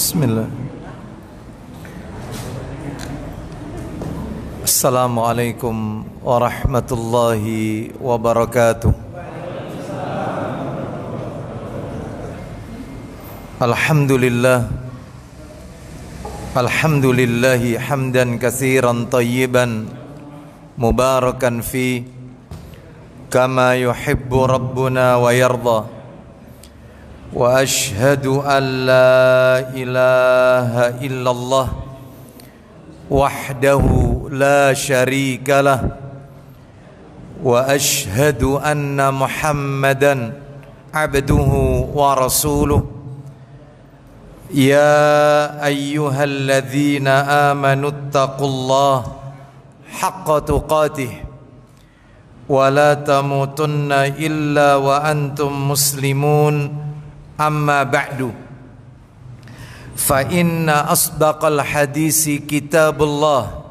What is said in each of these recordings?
Bismillah. Assalamualaikum warahmatullahi wabarakatuh. Alhamdulillah. Alhamdulillahi hamdan katsiran tayyiban mubarakan fi kama yuhibbu rabbuna wa yarda. Wa ashhadu an la ilaha illallah wahdahu la syarika lah wa ashhadu anna Muhammadan abduhu wa rasuluh. Ya ayyuhalladzina amanu taqullaha haqqa tuqatih wa la tamutunna illa wa antum muslimun. Amma ba'du, fa inna asdaqal hadisi kitabullah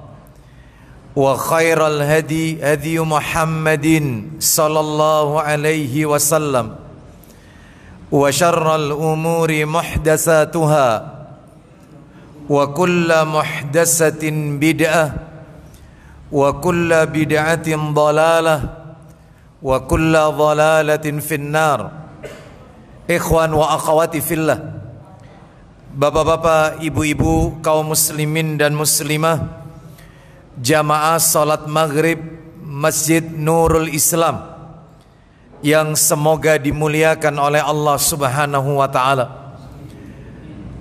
wa khairal hadi hadi Muhammadin sallallahu alaihi wasallam wa syarral umuri muhdatsatuha wa kullu muhdatsatin bid'ah wa kullu bid'atin dhalalah wa kullu dhalalatin finnar. Ikhwan wa akhwati fillah, bapak-bapak, ibu-ibu, kaum muslimin dan muslimah, jamaah salat maghrib Masjid Nurul Islam yang semoga dimuliakan oleh Allah Subhanahu wa ta'ala.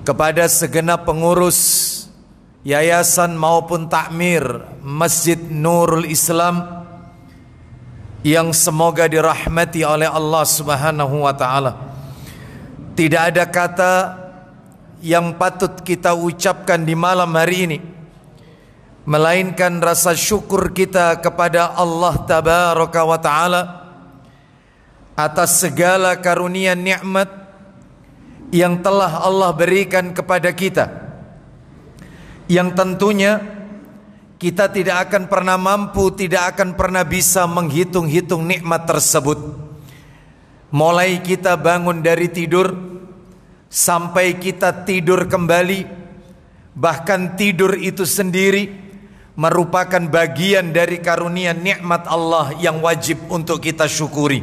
Kepada segenap pengurus yayasan maupun takmir Masjid Nurul Islam yang semoga dirahmati oleh Allah Subhanahu wa ta'ala. Tidak ada kata yang patut kita ucapkan di malam hari ini melainkan rasa syukur kita kepada Allah Tabaraka wa Ta'ala atas segala karunia nikmat yang telah Allah berikan kepada kita, yang tentunya kita tidak akan pernah mampu, tidak akan pernah bisa menghitung-hitung nikmat tersebut. Mulai kita bangun dari tidur sampai kita tidur kembali, bahkan tidur itu sendiri merupakan bagian dari karunia nikmat Allah yang wajib untuk kita syukuri.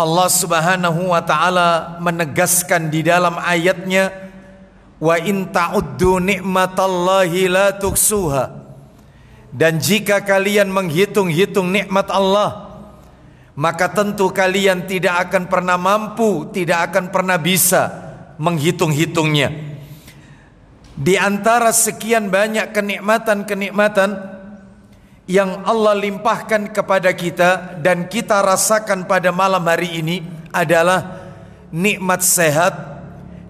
Allah Subhanahu wa ta'ala menegaskan di dalam ayatnya, wa in ta'uddu ni'matallahi la tuksuha, dan jika kalian menghitung-hitung nikmat Allah, maka tentu kalian tidak akan pernah mampu, tidak akan pernah bisa menghitung-hitungnya. Di antara sekian banyak kenikmatan-kenikmatan yang Allah limpahkan kepada kita dan kita rasakan pada malam hari ini adalah nikmat sehat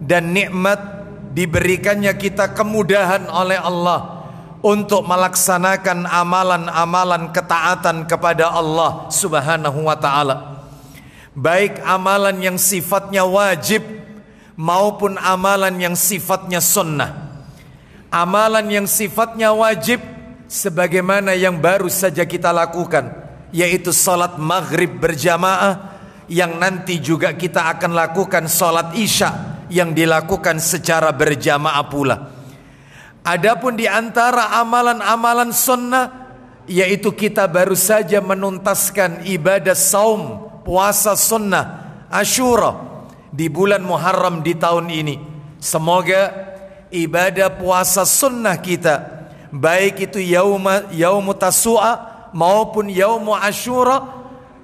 dan nikmat diberikannya kita kemudahan oleh Allah untuk melaksanakan amalan-amalan ketaatan kepada Allah Subhanahu wa ta'ala, baik amalan yang sifatnya wajib maupun amalan yang sifatnya sunnah. Amalan yang sifatnya wajib sebagaimana yang baru saja kita lakukan, yaitu salat maghrib berjamaah, yang nanti juga kita akan lakukan salat isya yang dilakukan secara berjamaah pula. Adapun di antara amalan-amalan sunnah, yaitu kita baru saja menuntaskan ibadah saum, puasa sunnah Asyura di bulan Muharram di tahun ini. Semoga ibadah puasa sunnah kita, baik itu yaumu tasu'a maupun yaumu Asyura,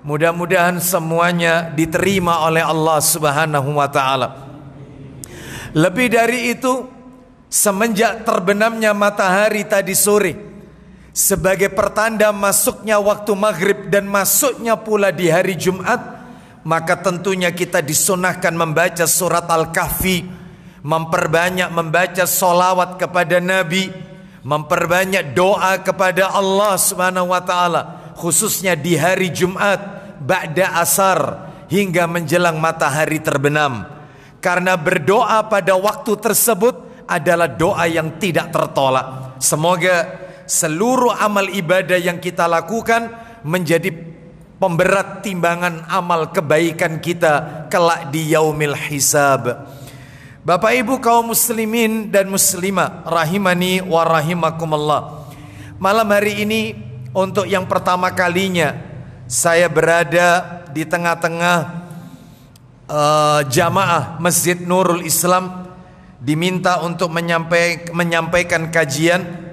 mudah-mudahan semuanya diterima oleh Allah Subhanahu wa ta'ala. Lebih dari itu, semenjak terbenamnya matahari tadi sore sebagai pertanda masuknya waktu maghrib dan masuknya pula di hari Jumat, maka tentunya kita disunahkan membaca surat Al-Kahfi, memperbanyak membaca solawat kepada Nabi, memperbanyak doa kepada Allah Subhanahu wa ta'ala, khususnya di hari Jumat ba'da asar hingga menjelang matahari terbenam. Karena berdoa pada waktu tersebut adalah doa yang tidak tertolak. Semoga seluruh amal ibadah yang kita lakukan menjadi pemberat timbangan amal kebaikan kita kelak di yaumil hisab. Bapak Ibu kaum muslimin dan muslimah rahimani wa rahimakumullah. Malam hari ini untuk yang pertama kalinya saya berada di tengah-tengah jamaah Masjid Nurul Islam, diminta untuk menyampaikan kajian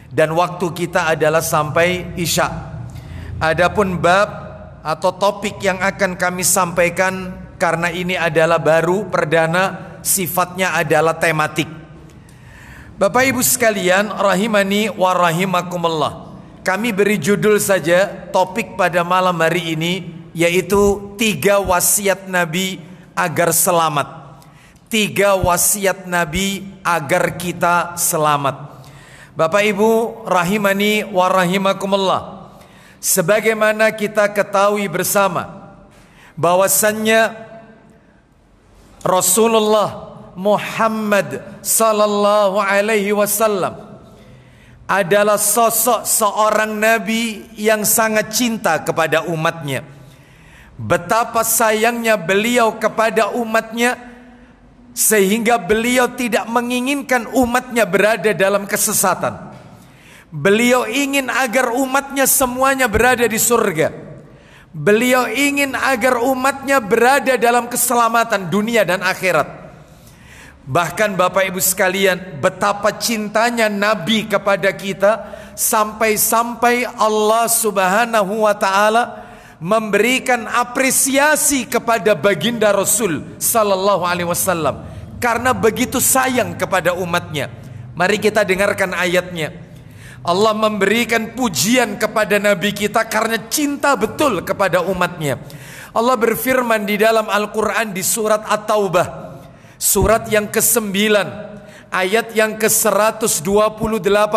dan waktu kita adalah sampai Isya. Adapun bab atau topik yang akan kami sampaikan karena ini adalah baru perdana, sifatnya adalah tematik. Bapak Ibu sekalian rahimani wa rahimakumullah, kami beri judul saja topik pada malam hari ini, yaitu 3 wasiat Nabi agar selamat. 3 wasiat Nabi agar kita selamat. Bapak Ibu rahimani wa rahimakumullah, sebagaimana kita ketahui bersama bahwasannya Rasulullah Muhammad sallallahu alaihi wasallam adalah sosok seorang nabi yang sangat cinta kepada umatnya. Betapa sayangnya beliau kepada umatnya sehingga beliau tidak menginginkan umatnya berada dalam kesesatan. Beliau ingin agar umatnya semuanya berada di surga. Beliau ingin agar umatnya berada dalam keselamatan dunia dan akhirat. Bahkan Bapak Ibu sekalian, betapa cintanya Nabi kepada kita sampai-sampai Allah Subhanahu wa taala memberikan apresiasi kepada baginda Rasul sallallahu alaihi wasallam karena begitu sayang kepada umatnya. Mari kita dengarkan ayatnya. Allah memberikan pujian kepada Nabi kita karena cinta betul kepada umatnya. Allah berfirman di dalam Al-Quran di surat At-Taubah, surat yang ke-9, ayat yang ke-128.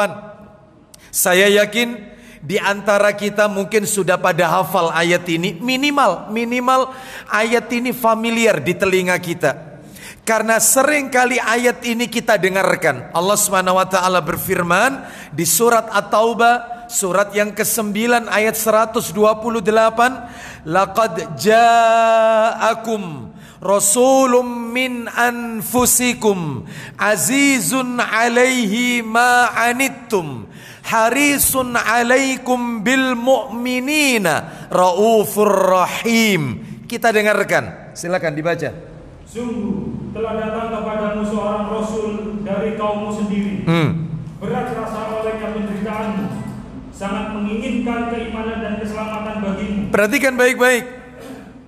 Saya yakin di antara kita mungkin sudah pada hafal ayat ini, minimal ayat ini familiar di telinga kita. Karena seringkali ayat ini kita dengarkan. Allah Subhanahu wa taala berfirman di surat At-Taubah, surat yang ke-9 ayat 128, laqad ja'akum rasulun min anfusikum azizun alaihi ma anittum harisun alaikum bil mu'minina raufur rahim. Kita dengarkan, silakan dibaca. Sungguh telah datang kepadamu seorang rasul dari kaummu sendiri. Berat rasa olehnya penderitaanmu, sangat menginginkan keimanan dan keselamatan bagimu. Perhatikan baik-baik.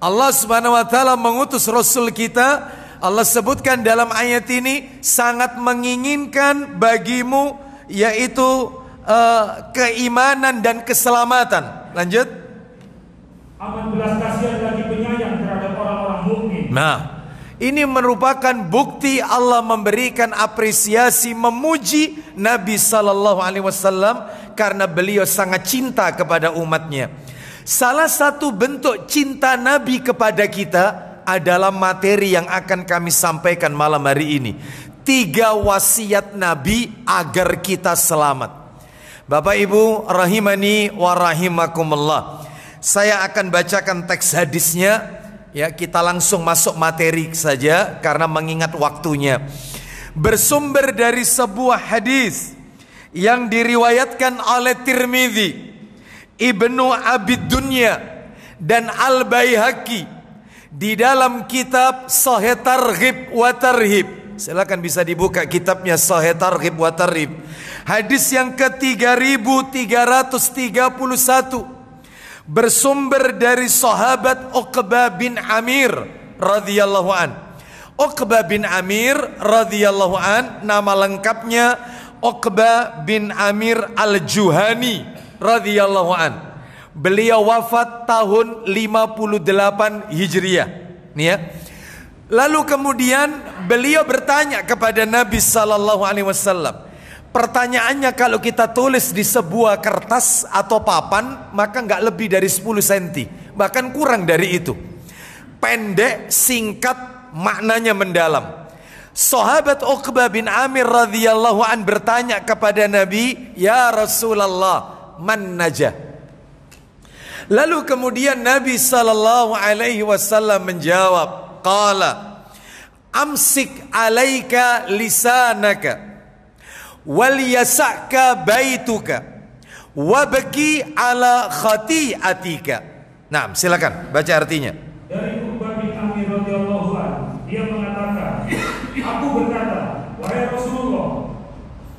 Allah Subhanahu wa taala mengutus rasul kita. Allah sebutkan dalam ayat ini sangat menginginkan bagimu, yaitu keimanan dan keselamatan. Lanjut. Amat belas kasihan lagi penyayang terhadap orang-orang mukmin. Nah, ini merupakan bukti Allah memberikan apresiasi, memuji Nabi sallallahu alaihi wasallam karena beliau sangat cinta kepada umatnya. Salah satu bentuk cinta Nabi kepada kita adalah materi yang akan kami sampaikan malam hari ini. 3 wasiat Nabi agar kita selamat. Bapak Ibu rahimani wa rahimakumullah, saya akan bacakan teks hadisnya. Ya, kita langsung masuk materi saja karena mengingat waktunya. Bersumber dari sebuah hadis yang diriwayatkan oleh Tirmidzi, Ibnu Abid Dunya dan Al-Baihaqi di dalam kitab Sahih Targhib wa Tarhib. Silakan bisa dibuka kitabnya Sahih Targhib wa Tarhib. Hadis yang ke-3331 bersumber dari sahabat Uqbah bin Amir radhiyallahu an. Uqbah bin Amir radhiyallahu an, nama lengkapnya Uqbah bin Amir Al-Juhani radhiyallahu an. Beliau wafat tahun 58 Hijriah. Nih ya. Lalu kemudian beliau bertanya kepada Nabi sallallahu alaihi wasallam. Pertanyaannya kalau kita tulis di sebuah kertas atau papan, maka nggak lebih dari 10 cm, bahkan kurang dari itu. Pendek, singkat, maknanya mendalam. Sahabat Uqbah bin Amir radhiyallahu an bertanya kepada Nabi, "Ya Rasulullah, man najah?" Lalu kemudian Nabi sallallahu alaihi wasallam menjawab, qala amsik alaika lisanaka wal yasaka baituka wabki ala khati'atika. Nah, silakan baca artinya. Dari Uqbah bin Amir radhiyallahu anhu, dia mengatakan, aku berkata, wahai Rasulullah,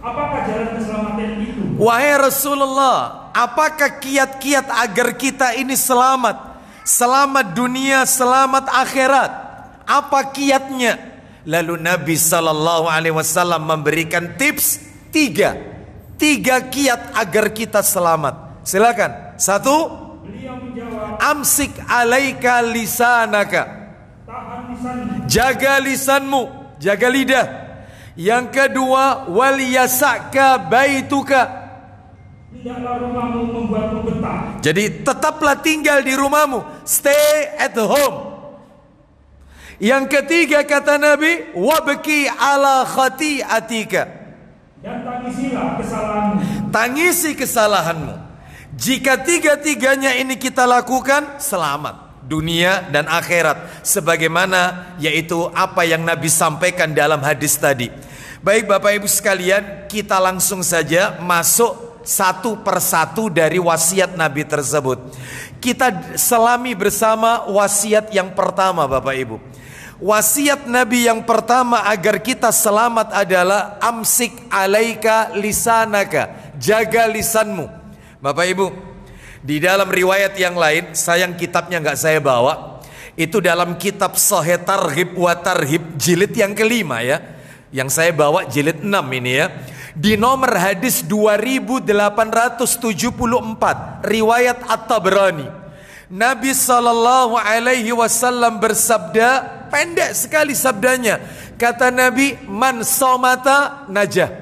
apakah jalan keselamatan itu? Wahai Rasulullah, apakah kiat-kiat agar kita ini selamat? Selamat dunia, selamat akhirat. Apa kiatnya? Lalu Nabi SAW memberikan tips tiga kiat agar kita selamat. Silakan. Satu, Beliau menjawab, amsik alaika lisanaka. tahan lisanmu. Jaga lisanmu, jaga lidah. Yang kedua, wal yasaka baituka. Tidaklah rumahmu membuatmu betah. Jadi tetaplah tinggal di rumahmu, stay at home. Yang ketiga kata Nabi, wabki ala khati'atika. Dan tangisilah kesalahanmu. Tangisi kesalahanmu. Jika tiga-tiganya ini kita lakukan, selamat dunia dan akhirat. Sebagaimana yaitu apa yang Nabi sampaikan dalam hadis tadi. Baik Bapak Ibu sekalian, kita langsung saja masuk satu persatu dari wasiat Nabi tersebut. Kita selami bersama wasiat yang pertama Bapak Ibu. Wasiat Nabi yang pertama agar kita selamat adalah amsik alaika lisanaka. Jaga lisanmu. Bapak Ibu, di dalam riwayat yang lain, sayang kitabnya nggak saya bawa. Itu dalam kitab Sahih Targhib wa Tarhib jilid yang kelima ya. Yang saya bawa jilid 6 ini ya. Di nomor hadis 2874 riwayat At-Tabrani. Nabi SAW bersabda, pendek sekali sabdanya. Kata Nabi, man somata najah.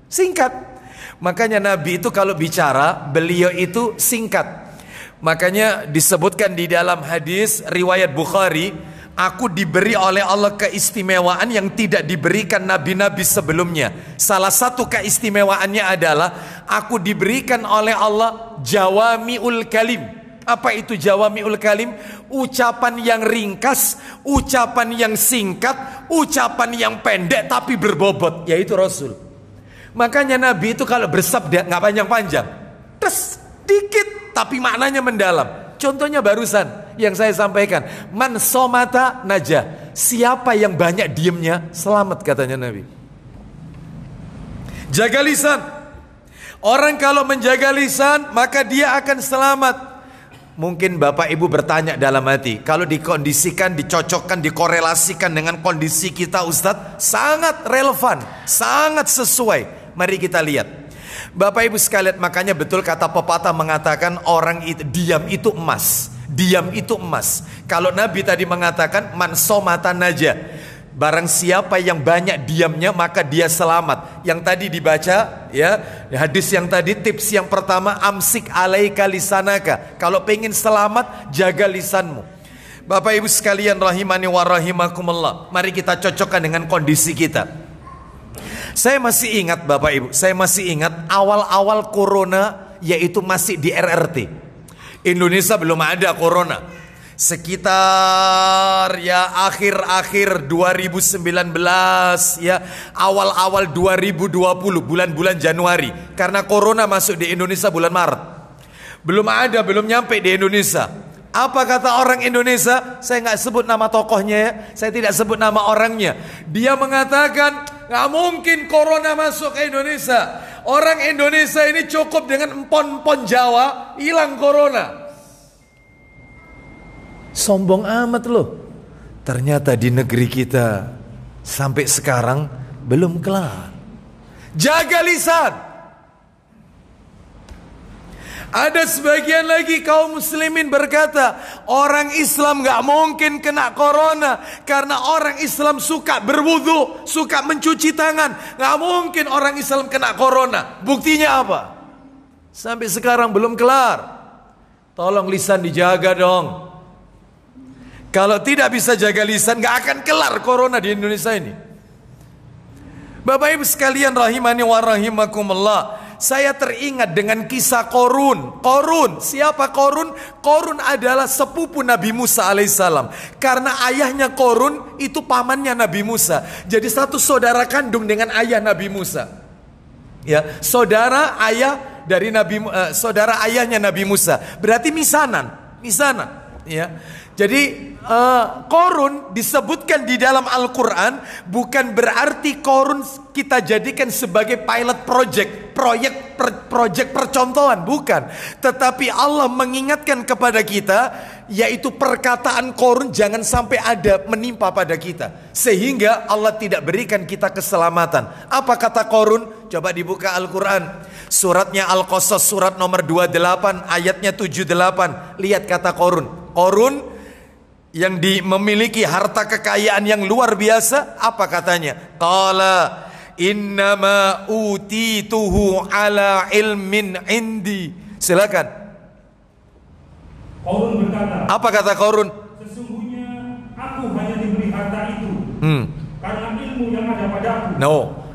Singkat. Makanya Nabi itu kalau bicara, beliau itu singkat. Makanya disebutkan di dalam hadis riwayat Bukhari, aku diberi oleh Allah keistimewaan yang tidak diberikan nabi-nabi sebelumnya. Salah satu keistimewaannya adalah aku diberikan oleh Allah jawami'ul kalim. Apa itu jawami'ul kalim? Ucapan yang ringkas, ucapan yang singkat, ucapan yang pendek tapi berbobot, yaitu Rasul. Makanya Nabi itu kalau bersabda nggak panjang-panjang, terus dikit tapi maknanya mendalam. Contohnya barusan yang saya sampaikan, man somata najah. Siapa yang banyak diemnya selamat, katanya Nabi. Jaga lisan. Orang kalau menjaga lisan maka dia akan selamat. Mungkin Bapak Ibu bertanya dalam hati, kalau dikondisikan, dicocokkan, dikorelasikan dengan kondisi kita Ustadz, sangat relevan, sangat sesuai. Mari kita lihat. Bapak Ibu sekalian, makanya betul kata pepatah mengatakan orang itu, diam itu emas. Diam itu emas. Kalau Nabi tadi mengatakan man somata naja, barang siapa yang banyak diamnya maka dia selamat. Yang tadi dibaca ya, hadis yang tadi, tips yang pertama amsik alaika lisanaka. Kalau pengen selamat, jaga lisanmu. Bapak Ibu sekalian rahimani wa rahimakumullah, mari kita cocokkan dengan kondisi kita. Saya masih ingat Bapak Ibu, saya masih ingat awal-awal corona, yaitu masih di RRT. Indonesia belum ada corona. Sekitar ya akhir-akhir 2019 ya, awal-awal 2020, bulan-bulan Januari. Karena corona masuk di Indonesia bulan Maret. Belum ada, belum nyampe di Indonesia. Apa kata orang Indonesia? Saya nggak sebut nama tokohnya ya, saya tidak sebut nama orangnya. Dia mengatakan nggak mungkin corona masuk ke Indonesia. Orang Indonesia ini cukup dengan empon-empon Jawa, hilang corona. Sombong amat loh. Ternyata di negeri kita sampai sekarang belum kelar. Jaga lisan. Ada sebagian lagi kaum muslimin berkata, orang Islam gak mungkin kena corona karena orang Islam suka berwudu, suka mencuci tangan. Gak mungkin orang Islam kena corona. Buktinya apa? Sampai sekarang belum kelar. Tolong lisan dijaga dong. Kalau tidak bisa jaga lisan, gak akan kelar corona di Indonesia ini. Bapak Ibu sekalian rahimani wa rahimakumullah, saya teringat dengan kisah Korun. Korun, siapa Korun? Korun adalah sepupu Nabi Musa alaihissalam. Karena ayahnya Korun itu pamannya Nabi Musa. Jadi satu saudara kandung dengan ayah Nabi Musa. Ya, saudara ayahnya Nabi Musa. Berarti misanan. Ya. Jadi Korun disebutkan di dalam Al-Quran bukan berarti Korun kita jadikan sebagai pilot project percontohan, bukan. Tetapi Allah mengingatkan kepada kita, yaitu perkataan Korun jangan sampai ada menimpa pada kita, sehingga Allah tidak berikan kita keselamatan. Apa kata Korun? Coba dibuka Al-Quran, suratnya Al-Qasas, surat nomor 28 ayatnya 78. Lihat kata Korun. Korun yang memiliki harta kekayaan yang luar biasa, apa katanya? Qala innama utituhu ala ilmin indi. Silakan. Korun berkata, apa kata Korun? Sesungguhnya aku hanya diberi harta itu karena ilmu yang ada padaku.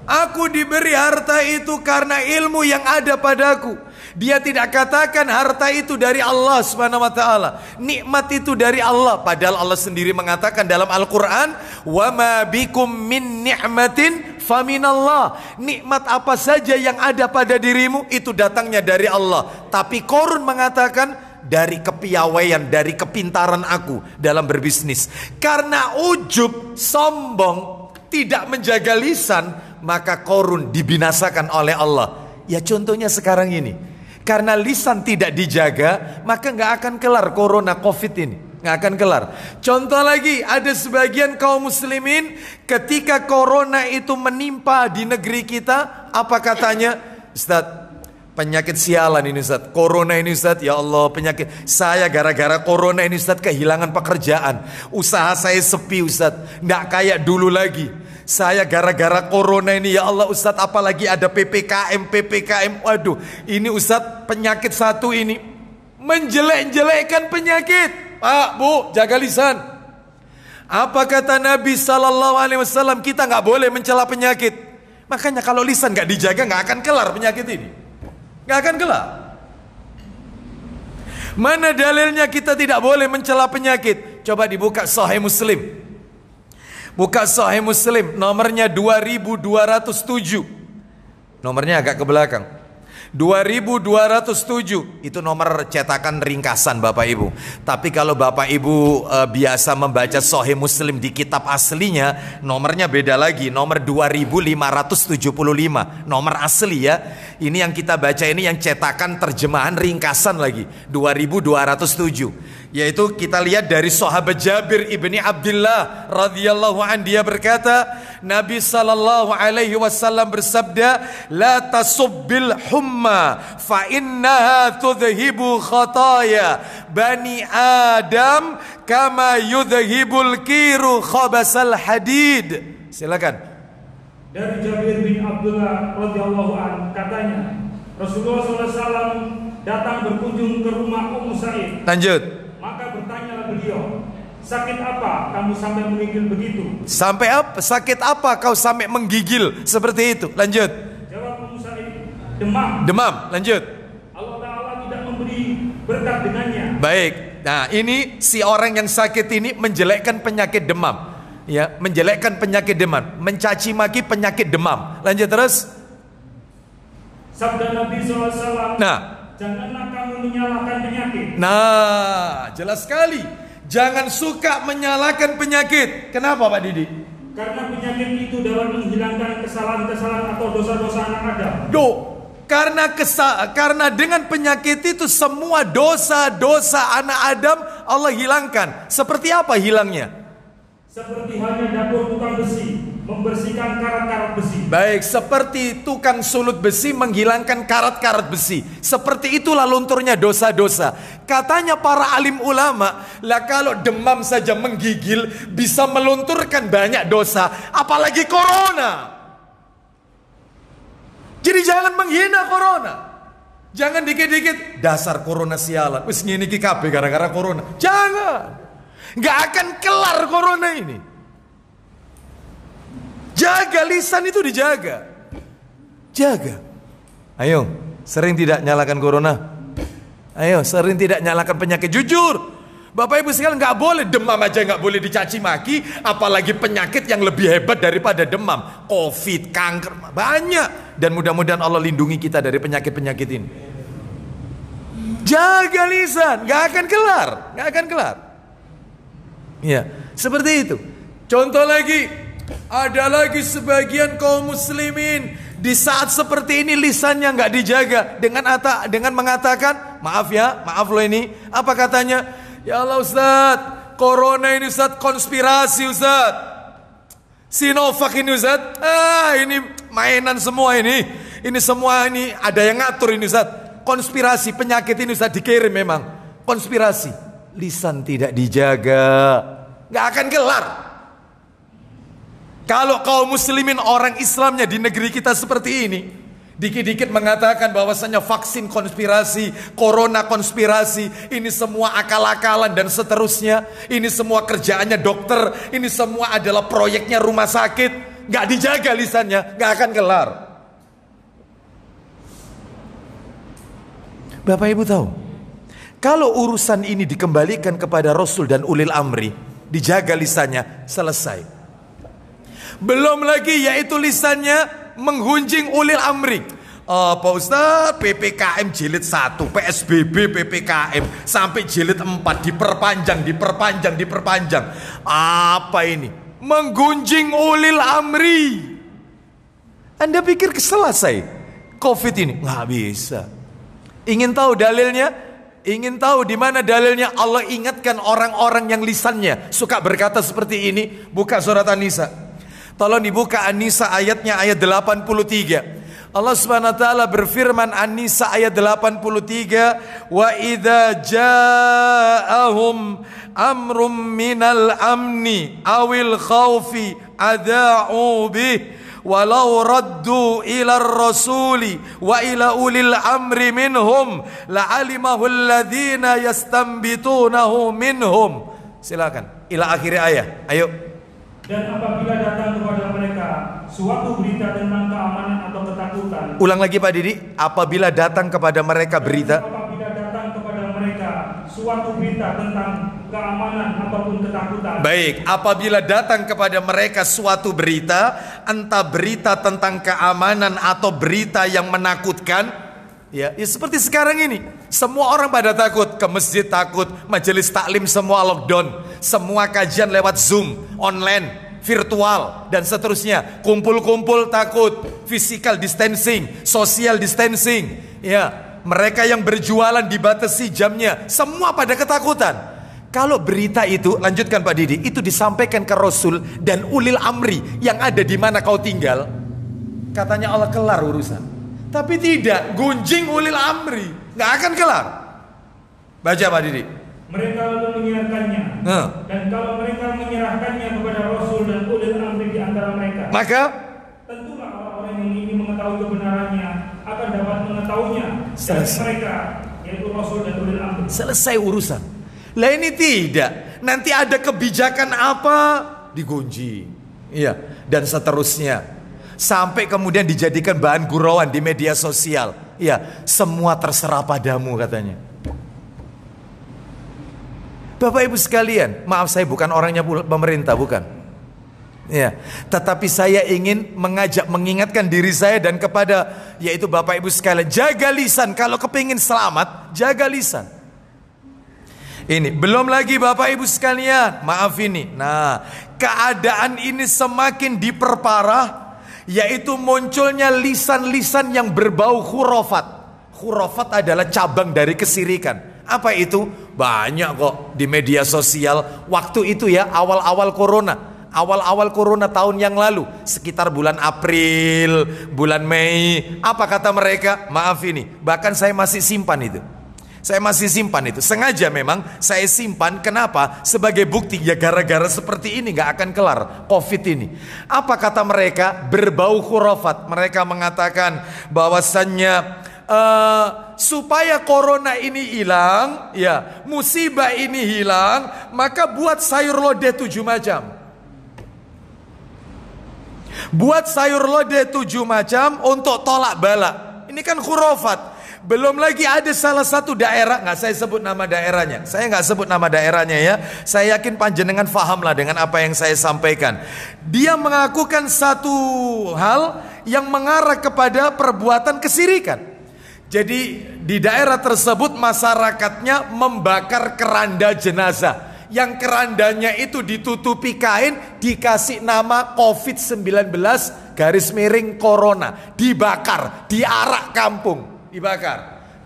Aku diberi harta itu karena ilmu yang ada padaku. Dia tidak katakan harta itu dari Allah Subhanahu wa taala. Nikmat itu dari Allah, padahal Allah sendiri mengatakan dalam Al-Qur'an, "Wa ma bikum min ni'matin faminallah." Nikmat apa saja yang ada pada dirimu itu datangnya dari Allah. Tapi Korun mengatakan dari kepiawaian, dari kepintaran aku dalam berbisnis. Karena ujub, sombong, tidak menjaga lisan, maka Korun dibinasakan oleh Allah. Ya contohnya sekarang ini. Karena lisan tidak dijaga, maka nggak akan kelar corona covid ini, nggak akan kelar. Contoh lagi, ada sebagian kaum muslimin ketika corona itu menimpa di negeri kita, apa katanya? Ustaz, penyakit sialan ini Ustaz, corona ini Ustaz, ya Allah penyakit. Saya gara-gara corona ini Ustaz kehilangan pekerjaan, usaha saya sepi Ustaz, nggak kayak dulu lagi. Saya gara-gara corona ini ya Allah Ustadz, apalagi ada PPKM. Waduh, ini Ustadz penyakit satu ini menjelek-jelekkan penyakit. Pak, Bu, jaga lisan. Apa kata Nabi SAW? Kita nggak boleh mencela penyakit. Makanya kalau lisan nggak dijaga nggak akan kelar penyakit ini, nggak akan kelar. Mana dalilnya kita tidak boleh mencela penyakit? Coba dibuka Sahih Muslim. Buka Sahih Muslim, nomornya 2207. Nomornya agak ke belakang. 2207 itu nomor cetakan ringkasan Bapak Ibu. Tapi kalau Bapak Ibu biasa membaca Sahih Muslim di kitab aslinya, nomornya beda lagi, nomor 2575. Nomor asli ya. Ini yang kita baca ini yang cetakan terjemahan ringkasan lagi, 2207. Yaitu kita lihat dari sahabat Jabir ibni Abdullah radhiyallahu an, dia berkata, Nabi sallallahu alaihi wasallam bersabda, la tasubbil humma fa innaha tudhibu khataya bani Adam kama yudhibul kiru khabasal hadid. Silakan. Dari Jabir bin Abdullah radhiyallahu an katanya, Rasulullah SAW datang berkunjung ke rumah Ummu Sa'id. Lanjut. Maka bertanyalah beliau, sakit apa kamu sampai menggigil begitu? Sampai apa? Sakit apa kau sampai menggigil seperti itu? Lanjut. Jawab Ummu Sa'id, demam. Demam. Lanjut. Allah Ta'ala tidak memberi berkat dengannya. Baik. Nah ini si orang yang sakit ini menjelekkan penyakit demam. Ya, menjelekkan penyakit demam, mencaci maki penyakit demam. Lanjut terus. Sabda Nabi SAW. Nah. Janganlah kamu menyalahkan penyakit. Nah, jelas sekali. Jangan suka menyalahkan penyakit. Kenapa Pak Didi? Karena penyakit itu dapat menghilangkan kesalahan-kesalahan atau dosa-dosa anak Adam. Karena dengan penyakit itu semua dosa-dosa anak Adam Allah hilangkan. Seperti apa hilangnya? Seperti halnya dapur tukang besi membersihkan karat-karat besi. Baik, seperti tukang sulut besi menghilangkan karat-karat besi. Seperti itulah lunturnya dosa-dosa. Katanya para alim ulama, lah kalau demam saja menggigil bisa melunturkan banyak dosa, apalagi corona. Jadi jangan menghina corona. Jangan dikit-dikit dasar corona sialan. Wis ngene iki kabeh gara-gara corona. Jangan. Nggak akan kelar corona ini. Jaga lisan itu dijaga. Jaga. Ayo, sering tidak nyalakan corona? Ayo, sering tidak nyalakan penyakit? Jujur. Bapak Ibu sekalian, nggak boleh demam aja nggak boleh dicaci maki, apalagi penyakit yang lebih hebat daripada demam, COVID, kanker, banyak. Dan mudah-mudahan Allah lindungi kita dari penyakit-penyakit ini. Jaga lisan, nggak akan kelar, nggak akan kelar. Ya, seperti itu. Contoh lagi, ada lagi sebagian kaum muslimin di saat seperti ini lisannya nggak dijaga dengan mengatakan, maaf ya, maaf loh ini, apa katanya? Ya Allah Ustaz, corona ini Ustaz konspirasi Ustaz, Sinovac ini Ustaz, ini mainan semua ini semua ini ada yang ngatur ini Ustaz, konspirasi, penyakit ini Ustaz dikirim memang, konspirasi. Lisan tidak dijaga, nggak akan kelar. Kalau kaum muslimin orang Islamnya di negeri kita seperti ini, dikit-dikit mengatakan bahwasanya vaksin konspirasi, corona konspirasi, ini semua akal-akalan dan seterusnya, ini semua kerjaannya dokter, ini semua adalah proyeknya rumah sakit, nggak dijaga lisannya, nggak akan kelar. Bapak Ibu tahu, kalau urusan ini dikembalikan kepada Rasul dan ulil amri, dijaga lisannya, selesai. Belum lagi yaitu lisannya menggunjing ulil amri. Pak Ustaz, PPKM jilid 1, PSBB PPKM sampai jilid 4 diperpanjang. Apa ini? Menggunjing ulil amri. Anda pikir selesai COVID ini? Nggak bisa. Ingin tahu dalilnya? Ingin tahu di mana dalilnya? Allah ingatkan orang-orang yang lisannya suka berkata seperti ini. Buka surat An-Nisa. Tolong dibuka An-Nisa ayatnya, ayat 83. Allah Subhanahu wa taala berfirman, An-Nisa ayat 83, wa idza ja'ahum amrum minal amni awil khaufi adha'u bih walau raddu ila rasuli wa ila ulil amri minhum la'alimahu alladhina yastanbitunahu minhum. Silakan ila akhir ayat. Ayo. Dan apabila datang kepada mereka suatu berita tentang keamanan atau ketakutan. Ulang lagi Pak Didi. Apabila datang kepada mereka berita. Apabila datang kepada mereka suatu berita tentang keamanan ataupun ketakutan. Baik, apabila datang kepada mereka suatu berita, entah berita tentang keamanan atau berita yang menakutkan, ya seperti sekarang ini. Semua orang pada takut, ke masjid takut, majelis taklim semua lockdown, semua kajian lewat Zoom, online, virtual, dan seterusnya. Kumpul-kumpul takut, physical distancing, social distancing. Ya, mereka yang berjualan dibatasi jamnya, semua pada ketakutan. Kalau berita itu, lanjutkan Pak Didi, itu disampaikan ke Rasul dan ulil amri yang ada di mana kau tinggal, katanya Allah kelar urusan. Tapi tidak, gunjing ulil amri, nggak akan kelar. Baca Pak Didi. Mereka lalu menyiarkannya, dan kalau mereka menyerahkannya kepada Rasul dan ulil amri di antara mereka, maka tentulah orang-orang yang ingin mengetahui kebenarannya akan dapat mengetahuinya dari mereka, yaitu Rasul dan ulil amri. Selesai urusan. Lah ini tidak. Nanti ada kebijakan apa digunjing, iya, dan seterusnya. Sampai kemudian dijadikan bahan gurauan di media sosial. Ya, semua terserah padamu katanya. Bapak Ibu sekalian, maaf saya bukan orangnya pemerintah, bukan. Ya, tetapi saya ingin mengingatkan diri saya dan kepada yaitu Bapak Ibu sekalian, jaga lisan. Kalau kepingin selamat, jaga lisan. Ini belum lagi Bapak Ibu sekalian, maaf ini. Nah, keadaan ini semakin diperparah, yaitu munculnya lisan-lisan yang berbau khurafat. Khurafat adalah cabang dari kesirikan. Apa itu? Banyak kok di media sosial. Waktu itu ya, awal-awal corona tahun yang lalu, sekitar bulan April, bulan Mei. Apa kata mereka? Maaf ini, bahkan saya masih simpan itu. Saya masih simpan itu. Sengaja memang saya simpan. Kenapa? Sebagai bukti. Ya gara-gara seperti ini gak akan kelar COVID ini. Apa kata mereka? Berbau khurafat. Mereka mengatakan bahwasannya supaya corona ini hilang, ya musibah ini hilang, maka buat sayur lodeh 7 macam. Buat sayur lodeh 7 macam untuk tolak bala. Ini kan khurafat. Belum lagi ada salah satu daerah, nggak saya sebut nama daerahnya. Saya nggak sebut nama daerahnya ya. Saya yakin panjenengan faham lah dengan apa yang saya sampaikan. Dia mengakukan satu hal yang mengarah kepada perbuatan kesirikan. Jadi di daerah tersebut masyarakatnya membakar keranda jenazah. Yang kerandanya itu ditutupi kain, dikasih nama COVID-19 garis miring corona, dibakar, diarak kampung. Dibakar.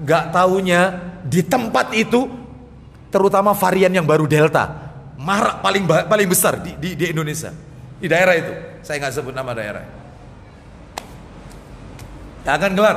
Nggak taunya di tempat itu, terutama varian yang baru Delta, marak paling besar di Indonesia. Di daerah itu, saya nggak sebut nama daerah. Nggak akan kelar,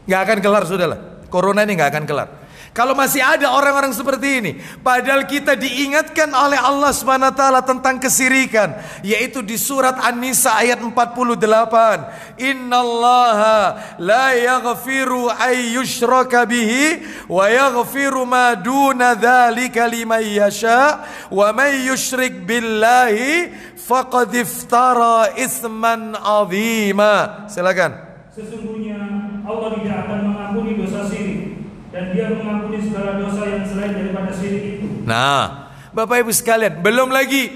nggak akan kelar sudahlah. Corona ini nggak akan kelar. Kalau masih ada orang-orang seperti ini, padahal kita diingatkan oleh Allah Subhanahu wa taala tentang kesirikan, yaitu di surat An-Nisa ayat 48. Innallaha la yaghfiru ay yushraka bihi wa yaghfiru ma duna dzalika liman yasha wa may yusyrik billahi faqad iftara itsman 'azima. Silakan. Sesungguhnya Allah tidak akan mengampuni dosa syirik, dan Dia mengampuni segala dosa yang selain daripada syirik itu. Nah, Bapak Ibu sekalian, belum lagi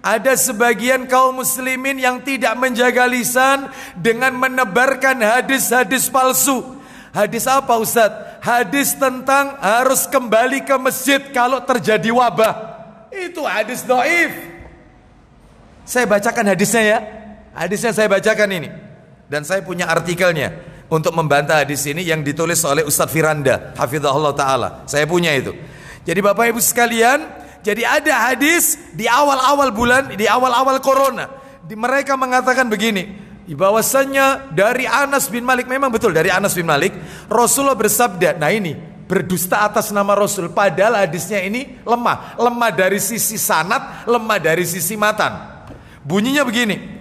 ada sebagian kaum muslimin yang tidak menjaga lisan dengan menebarkan hadis-hadis palsu. Hadis apa Ustadz? Hadis tentang harus kembali ke masjid kalau terjadi wabah. Itu hadis dhaif. Saya bacakan hadisnya ya. Hadisnya saya bacakan ini. Dan saya punya artikelnya untuk membantah hadis ini yang ditulis oleh Ustadz Firanda hafizahullah ta'ala. Saya punya itu. Jadi Bapak Ibu sekalian, jadi ada hadis di awal-awal bulan, di awal-awal corona, mereka mengatakan begini, bahwasannya dari Anas bin Malik, memang betul dari Anas bin Malik, Rasulullah bersabda. Nah ini berdusta atas nama Rasul, padahal hadisnya ini lemah dari sisi sanad, lemah dari sisi matan. Bunyinya begini,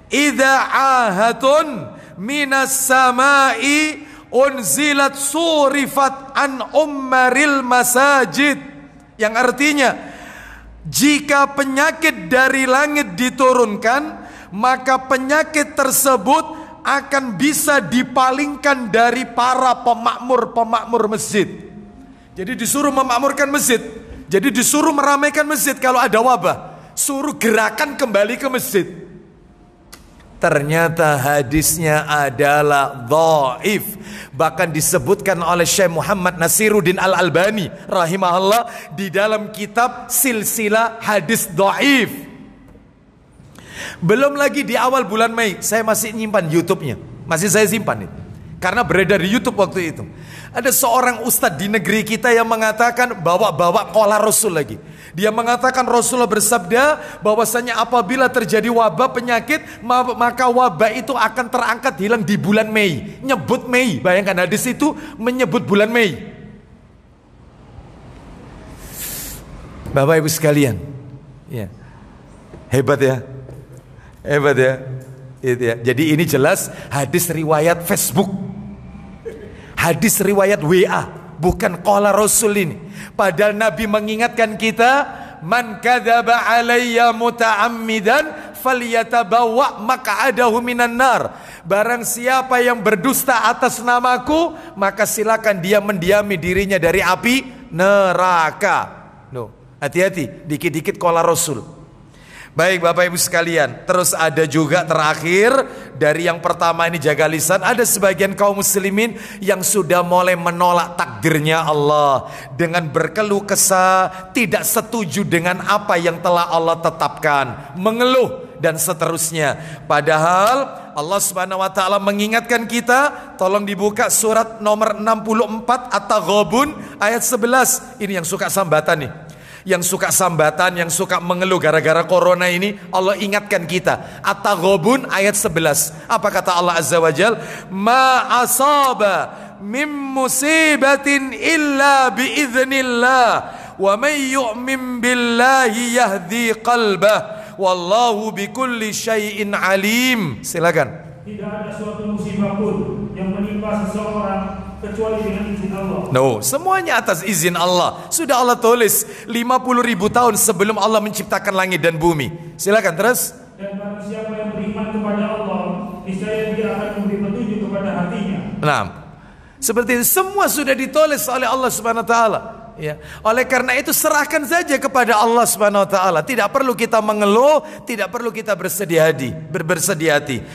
idza ahatun minas samai unzilat surifat an ummaril masajid, yang artinya jika penyakit dari langit diturunkan, maka penyakit tersebut akan bisa dipalingkan dari para pemakmur masjid. Jadi disuruh memakmurkan masjid, jadi disuruh meramaikan masjid kalau ada wabah, suruh gerakan kembali ke masjid. Ternyata hadisnya adalah dhaif. Bahkan disebutkan oleh Syekh Muhammad Nasiruddin Al-Albani rahimahullah di dalam kitab Silsilah Hadis Dhaif. Belum lagi di awal bulan Mei, saya masih nyimpan YouTube-nya. Masih saya simpan itu. Karena beredar di YouTube waktu itu. Ada seorang ustadz di negeri kita yang mengatakan bawa-bawa qola Rasul lagi. Dia mengatakan Rasulullah bersabda bahwasanya apabila terjadi wabah penyakit, maka wabah itu akan terangkat hilang di bulan Mei. Nyebut Mei, bayangkan hadis itu menyebut bulan Mei. Bapak Ibu sekalian, ya. Hebat ya. Hebat ya. Itu ya. Jadi ini jelas hadis riwayat Facebook. Hadis riwayat WA, bukan qala Rasul ini. Padahal Nabi mengingatkan kita, man kadzaba alayya muta'ammidan falyatabawa maq'adahu minan nar. Barang siapa yang berdusta atas namaku, maka silakan dia mendiami dirinya dari api neraka. Hati-hati, dikit-dikit qala Rasul. Baik Bapak Ibu sekalian, terus ada juga terakhir dari yang pertama ini jaga lisan, ada sebagian kaum muslimin yang sudah mulai menolak takdirnya Allah dengan berkeluh kesah, tidak setuju dengan apa yang telah Allah tetapkan, mengeluh dan seterusnya. Padahal Allah Subhanahu wa taala mengingatkan kita, tolong dibuka surat nomor 64 At-Taghabun ayat 11. Ini yang suka sambatan nih. Yang suka sambatan, yang suka mengeluh gara-gara corona ini, Allah ingatkan kita. At-Taghabun ayat 11. Apa kata Allah Azza wa Jal? Ma asaba min musibatin illa biiznillah wa may yu'min billahi yahdi qalbah wallahu bikulli syai'in alim. Silakan. Tidak ada suatu musibah pun yang menimpa seseorang kecuali dengan izin Allah. Semuanya atas izin Allah. Sudah Allah tulis 50.000 tahun sebelum Allah menciptakan langit dan bumi. Silakan terus. Dan barang siapa yang beriman kepada Allah, niscaya Dia akan memberi petunjuk kepada hatinya. Nah, seperti itu semua sudah ditulis oleh Allah Subhanahu wa taala. Ya. Oleh karena itu serahkan saja kepada Allah Subhanahu wa taala. Tidak perlu kita mengeluh, tidak perlu kita bersedih hati.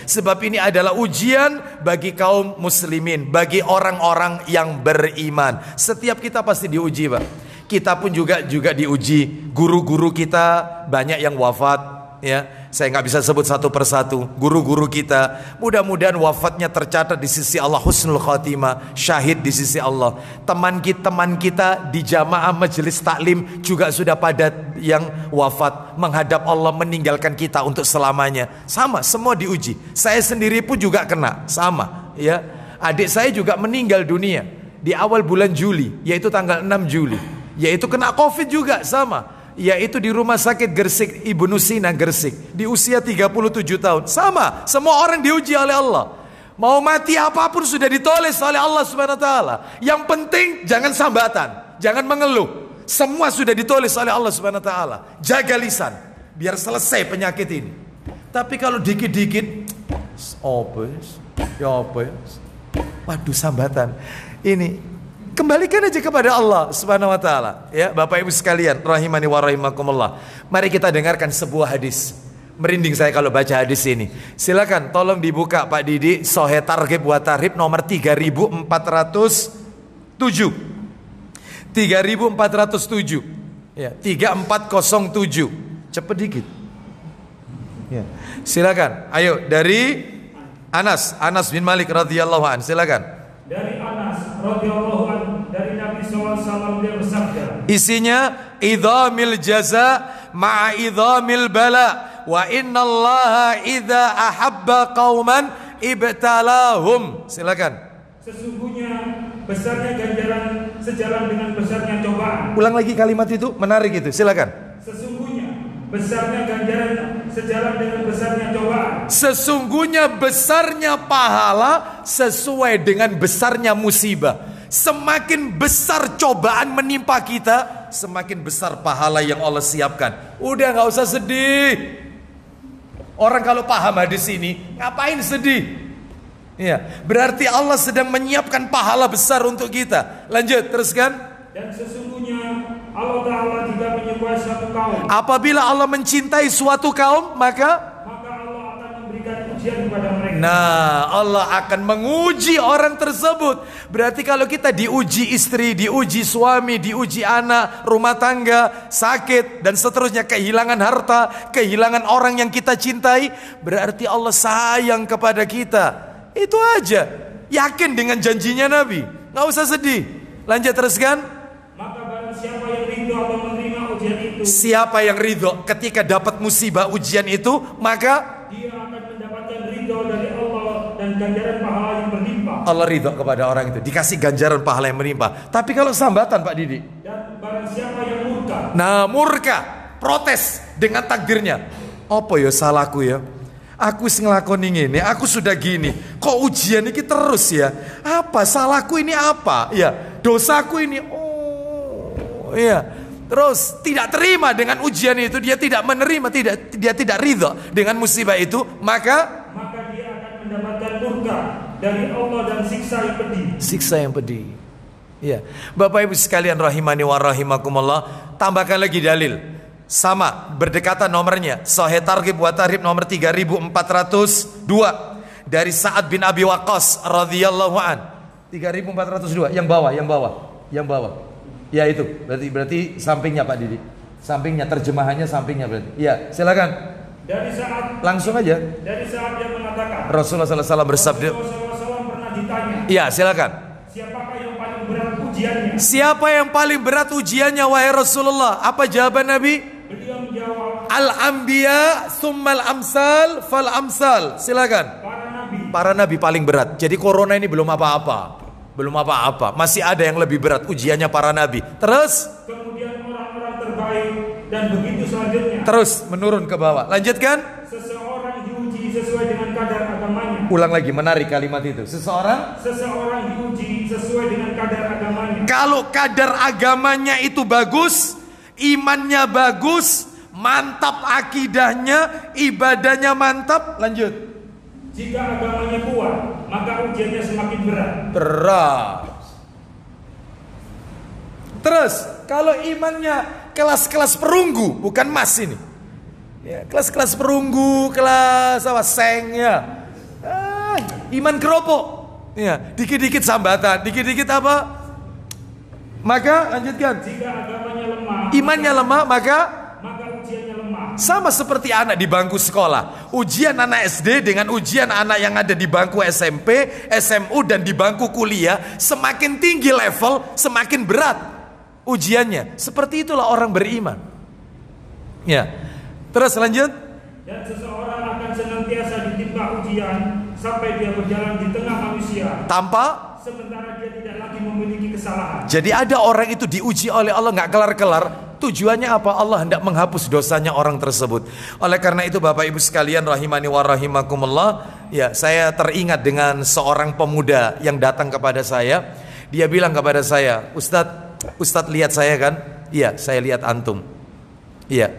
Sebab ini adalah ujian bagi kaum muslimin, bagi orang-orang yang beriman. Setiap kita pasti diuji, Pak. Kita pun juga diuji. Guru-guru kita banyak yang wafat, ya. Saya nggak bisa sebut satu persatu. Guru-guru kita, mudah-mudahan wafatnya tercatat di sisi Allah husnul khatimah, syahid di sisi Allah. Teman kita di jamaah majelis taklim juga sudah pada yang wafat, menghadap Allah, meninggalkan kita untuk selamanya. Sama, semua diuji. Saya sendiri pun juga kena, sama. Ya, adik saya juga meninggal dunia di awal bulan Juli, yaitu tanggal 6 Juli. Yaitu kena COVID juga, sama. Yaitu di rumah sakit Gresik, Ibnu Sina Gresik, di usia 37 tahun. Sama, semua orang diuji oleh Allah. Mau mati apapun sudah ditulis oleh Allah Subhanahu wa taala. Yang penting jangan sambatan, jangan mengeluh. Semua sudah ditulis oleh Allah Subhanahu wa taala. Jaga lisan biar selesai penyakit ini. Tapi kalau dikit-dikit waduh, sambatan. Ini kembalikan aja kepada Allah Subhanahu wa taala, ya Bapak Ibu sekalian rahimani wa rahimakumullah. Mari kita dengarkan sebuah hadis. Merinding saya kalau baca hadis ini. Silakan tolong dibuka Pak Didi, Sahih Targhib wa Tarhib nomor 3407. 3407. Ya, 3407. Cepet dikit. Ya. Silakan. Ayo dari Anas bin Malik radhiyallahu an. Silakan. Dari Anas radhiyallahu an, dari Nabi SAW dia bersabda. Isinya idhamil jaza ma'a idhamil bala wa innallaha idza ahabba qauman ibtalahum. Silakan. Sesungguhnya besarnya ganjaran sejalan dengan besarnya cobaan. Ulang lagi kalimat itu, menarik itu. Silakan. Sesungguhnya besarnya ganjaran sejalan dengan besarnya cobaan. Sesungguhnya besarnya pahala sesuai dengan besarnya musibah. Semakin besar cobaan menimpa kita, semakin besar pahala yang Allah siapkan. Udah gak usah sedih. Orang kalau paham hadis ini, ngapain sedih? Ya, berarti Allah sedang menyiapkan pahala besar untuk kita. Lanjut, teruskan. Dan sesungguhnya Allah Ta'ala juga menyukai suatu kaum. Apabila Allah mencintai suatu kaum, maka Allah akan memberikan ujian kepada mereka. Nah, Allah akan menguji orang tersebut. Berarti kalau kita diuji istri, diuji suami, diuji anak, rumah tangga, sakit, dan seterusnya, kehilangan harta, kehilangan orang yang kita cintai, berarti Allah sayang kepada kita. Itu aja. Yakin dengan janjinya Nabi. Gak usah sedih. Lanjut, teruskan. Maka barang siapa yang ridho atau menerima ujian itu, siapa yang ridho ketika dapat musibah ujian itu, maka dia akan mendapatkan ridho dari Allah dan ganjaran pahala yang berlimpah. Allah ridho kepada orang itu, dikasih ganjaran pahala yang berlimpah. Tapi kalau sambatan Pak Didi, dan barang siapa yang murka, nah murka, protes dengan takdirnya. Apa ya salahku ya? Aku ngelakoni ini, aku sudah gini. Kok ujian ini terus ya? Apa salahku ini apa? Ya, dosaku ini. Oh, iya. Terus tidak terima dengan ujian itu, dia tidak menerima, dia tidak ridho dengan musibah itu, maka dia akan mendapatkan murka dari Allah dan siksa yang pedih. Siksa yang pedih. Ya, Bapak Ibu sekalian rahimani wa rahimakumullah, tambahkan lagi dalil. Sama, berdekatan nomornya. Sahih Targhib wa Tarhib nomor 3402 dari Sa'ad bin Abi Waqqas radhiyallahu an. 3402, yang bawah. Ya itu, berarti sampingnya Pak Didi. Sampingnya, terjemahannya sampingnya berarti. Ya, silakan. Dari saat langsung aja. Dari saat dia mengatakan, Rasulullah SAW bersabda. Rasulullah SAW pernah ditanya. Ya, silakan. Siapakah yang paling berat ujiannya? Siapa yang paling berat ujiannya wahai Rasulullah? Apa jawaban Nabi? Beliau menjawab, Al-anbiya summal amsal fal amsal. Silakan. Para nabi paling berat. Jadi corona ini belum apa-apa. Masih ada yang lebih berat ujiannya para nabi. Terus kemudian orang-orang terbaik dan begitu selanjutnya. Terus menurun ke bawah. Lanjutkan. Seseorang diuji sesuai dengan kadar agamanya. Ulang lagi, menarik kalimat itu. Seseorang diuji sesuai dengan kadar agamanya. Kalau kadar agamanya itu bagus, imannya bagus, mantap akidahnya, ibadahnya mantap. Lanjut. Jika agamanya kuat, maka ujiannya semakin berat. Berat. Terus kalau imannya kelas-kelas perunggu, bukan emas ini. Ya, kelas-kelas perunggu, kelas apa? Seng ya. Iman keropok. Ya, dikit-dikit sambatan, dikit-dikit apa? Maka lanjutkan. Jika agamanya lemah, imannya lemah, maka ujiannya lemah. Sama seperti anak di bangku sekolah. Ujian anak SD dengan ujian anak yang ada di bangku SMP, SMU dan di bangku kuliah, semakin tinggi level, semakin berat ujiannya. Seperti itulah orang beriman. Ya. Terus lanjut. Dan seseorang akan senantiasa ditimpa ujian sampai dia berjalan di tengah manusia, tanpa sementara dia tidak lagi memiliki kesalahan. Jadi ada orang itu diuji oleh Allah nggak kelar-kelar. Tujuannya apa? Allah hendak menghapus dosanya orang tersebut. Oleh karena itu Bapak Ibu sekalian rahimani wa rahimakumullah, ya, saya teringat dengan seorang pemuda yang datang kepada saya. Dia bilang kepada saya, Ustadz lihat saya kan? Iya, saya lihat antum. Iya.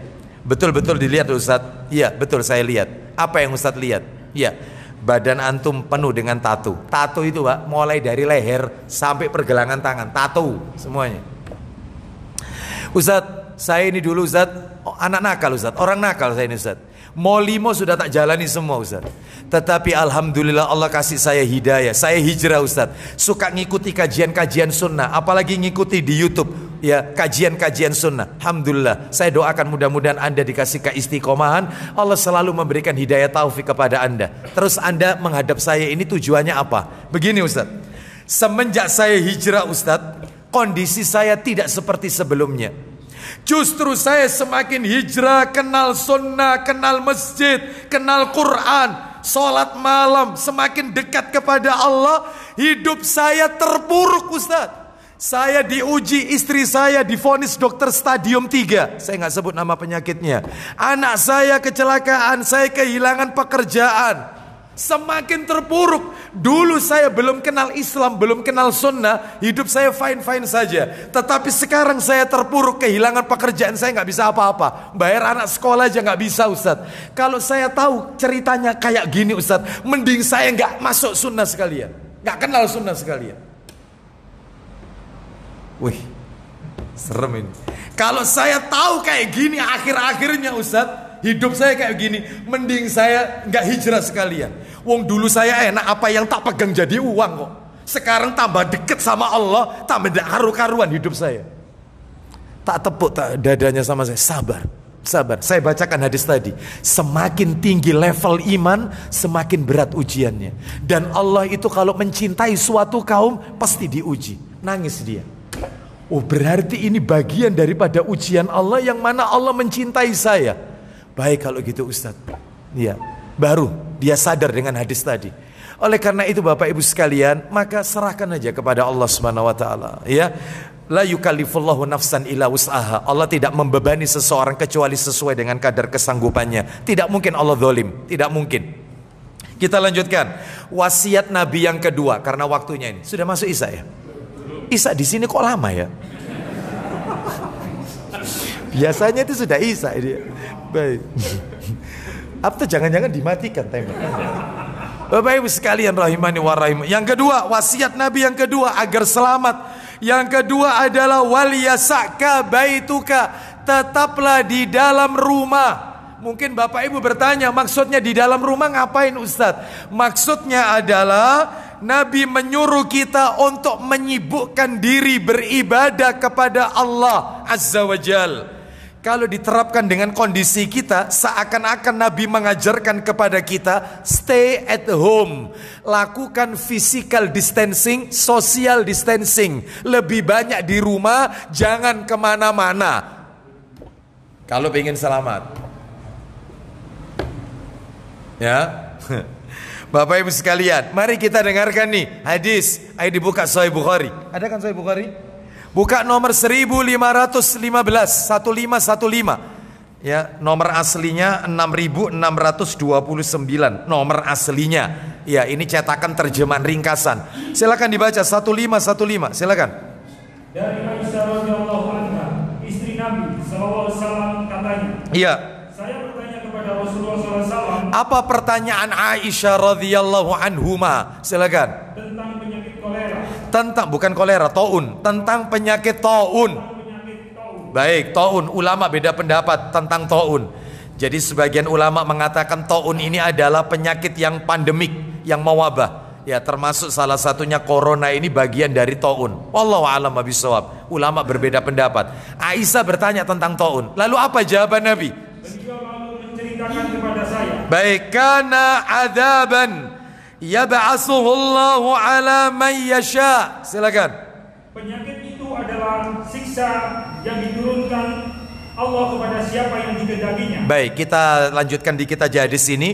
Betul-betul dilihat Ustadz. Iya, betul saya lihat. Apa yang Ustadz lihat? Iya. Badan antum penuh dengan tato. Tato itu Pak, mulai dari leher sampai pergelangan tangan, tato semuanya. Ustadz, saya ini dulu Ustadz, anak nakal Ustadz, orang nakal saya ini Ustadz. Mau limo sudah tak jalani semua Ustadz. Tetapi alhamdulillah Allah kasih saya hidayah. Saya hijrah Ustadz. Suka ngikuti kajian-kajian sunnah, apalagi ngikuti di YouTube ya, kajian-kajian sunnah. Alhamdulillah. Saya doakan mudah-mudahan Anda dikasih keistiqomahan. Allah selalu memberikan hidayah taufik kepada Anda. Terus Anda menghadap saya ini tujuannya apa? Begini Ustadz. Semenjak saya hijrah Ustadz, kondisi saya tidak seperti sebelumnya. Justru saya semakin hijrah, kenal sunnah, kenal masjid, kenal Quran, sholat malam, semakin dekat kepada Allah. Hidup saya terpuruk Ustadz. Saya diuji, istri saya divonis dokter stadium 3. Saya nggak sebut nama penyakitnya. Anak saya kecelakaan, saya kehilangan pekerjaan. Semakin terpuruk. Dulu saya belum kenal Islam, belum kenal sunnah, hidup saya fine-fine saja. Tetapi sekarang saya terpuruk, kehilangan pekerjaan, saya nggak bisa apa-apa. Bayar anak sekolah aja nggak bisa Ustadz. Kalau saya tahu ceritanya kayak gini Ustadz, mending saya nggak masuk sunnah sekalian, nggak kenal sunnah sekalian. Wih, serem ini. Kalau saya tahu kayak gini akhir-akhirnya Ustadz, hidup saya kayak gini, mending saya nggak hijrah sekalian. Wong dulu saya enak, apa yang tak pegang jadi uang kok. Sekarang tambah deket sama Allah, tambah karu-karuan hidup saya. Tak tepuk tak dadanya sama saya, sabar, sabar. Saya bacakan hadis tadi. Semakin tinggi level iman, semakin berat ujiannya. Dan Allah itu kalau mencintai suatu kaum, pasti diuji. Nangis dia. Oh berarti ini bagian daripada ujian Allah, yang mana Allah mencintai saya. Baik kalau gitu Ustadz. Ya, baru dia sadar dengan hadis tadi. Oleh karena itu Bapak Ibu sekalian, maka serahkan aja kepada Allah Subhanahu wa taala, ya. La yukallifullahu nafsan illa wus'aha. Allah tidak membebani seseorang kecuali sesuai dengan kadar kesanggupannya. Tidak mungkin Allah zalim, tidak mungkin. Kita lanjutkan. Wasiat Nabi yang kedua, karena waktunya ini. Sudah masuk Isya ya? Isya di sini kok lama ya? Biasanya itu sudah Isya ini. Baik. Apa jangan-jangan dimatikan timer? Bapak Ibu sekalian rahimani wa rahim. Yang kedua, wasiat Nabi yang kedua agar selamat. Yang kedua adalah waliyasaka baituka, tetaplah di dalam rumah. Mungkin Bapak Ibu bertanya, maksudnya di dalam rumah ngapain Ustadz? Maksudnya adalah Nabi menyuruh kita untuk menyibukkan diri beribadah kepada Allah Azza wa Jal. Kalau diterapkan dengan kondisi kita, seakan-akan Nabi mengajarkan kepada kita stay at home, lakukan physical distancing, social distancing, lebih banyak di rumah, jangan kemana-mana. Kalau ingin selamat, ya. Bapak Ibu sekalian, mari kita dengarkan nih hadis. Ayo dibuka Sahih Bukhari. Ada kan Sahih Bukhari? Buka nomor 1515, 1515. Ya, nomor aslinya 6629, nomor aslinya. Ya, ini cetakan terjemahan ringkasan. Silakan dibaca 1515, silakan. Dari Aisyah radhiyallahu anha, istri Nabi sallallahu alaihi wasallam katanya. Iya. Saya bertanya kepada Rasulullah sallallahu alaihi wasallam. Apa pertanyaan Aisyah radhiyallahu anhuma? Silakan. Tentang penyakit kolera. Tentang, bukan kolera, taun. Tentang penyakit taun. Baik, taun. Ulama beda pendapat tentang taun. Jadi sebagian ulama mengatakan taun ini adalah penyakit yang pandemik, yang mewabah. Ya, termasuk salah satunya corona ini bagian dari taun. Wallahu a'lam bishawab. Ulama berbeda pendapat. Aisyah bertanya tentang taun. Lalu apa jawaban Nabi? Beliau lalu menceritakan kepada saya. Baik, kana adzaban yab'atsuhu Allahu ala man yasha. Silakan. Penyakit itu adalah siksa yang diturunkan Allah kepada siapa yang dikehendakinya. Baik, kita lanjutkan dikit aja di sini.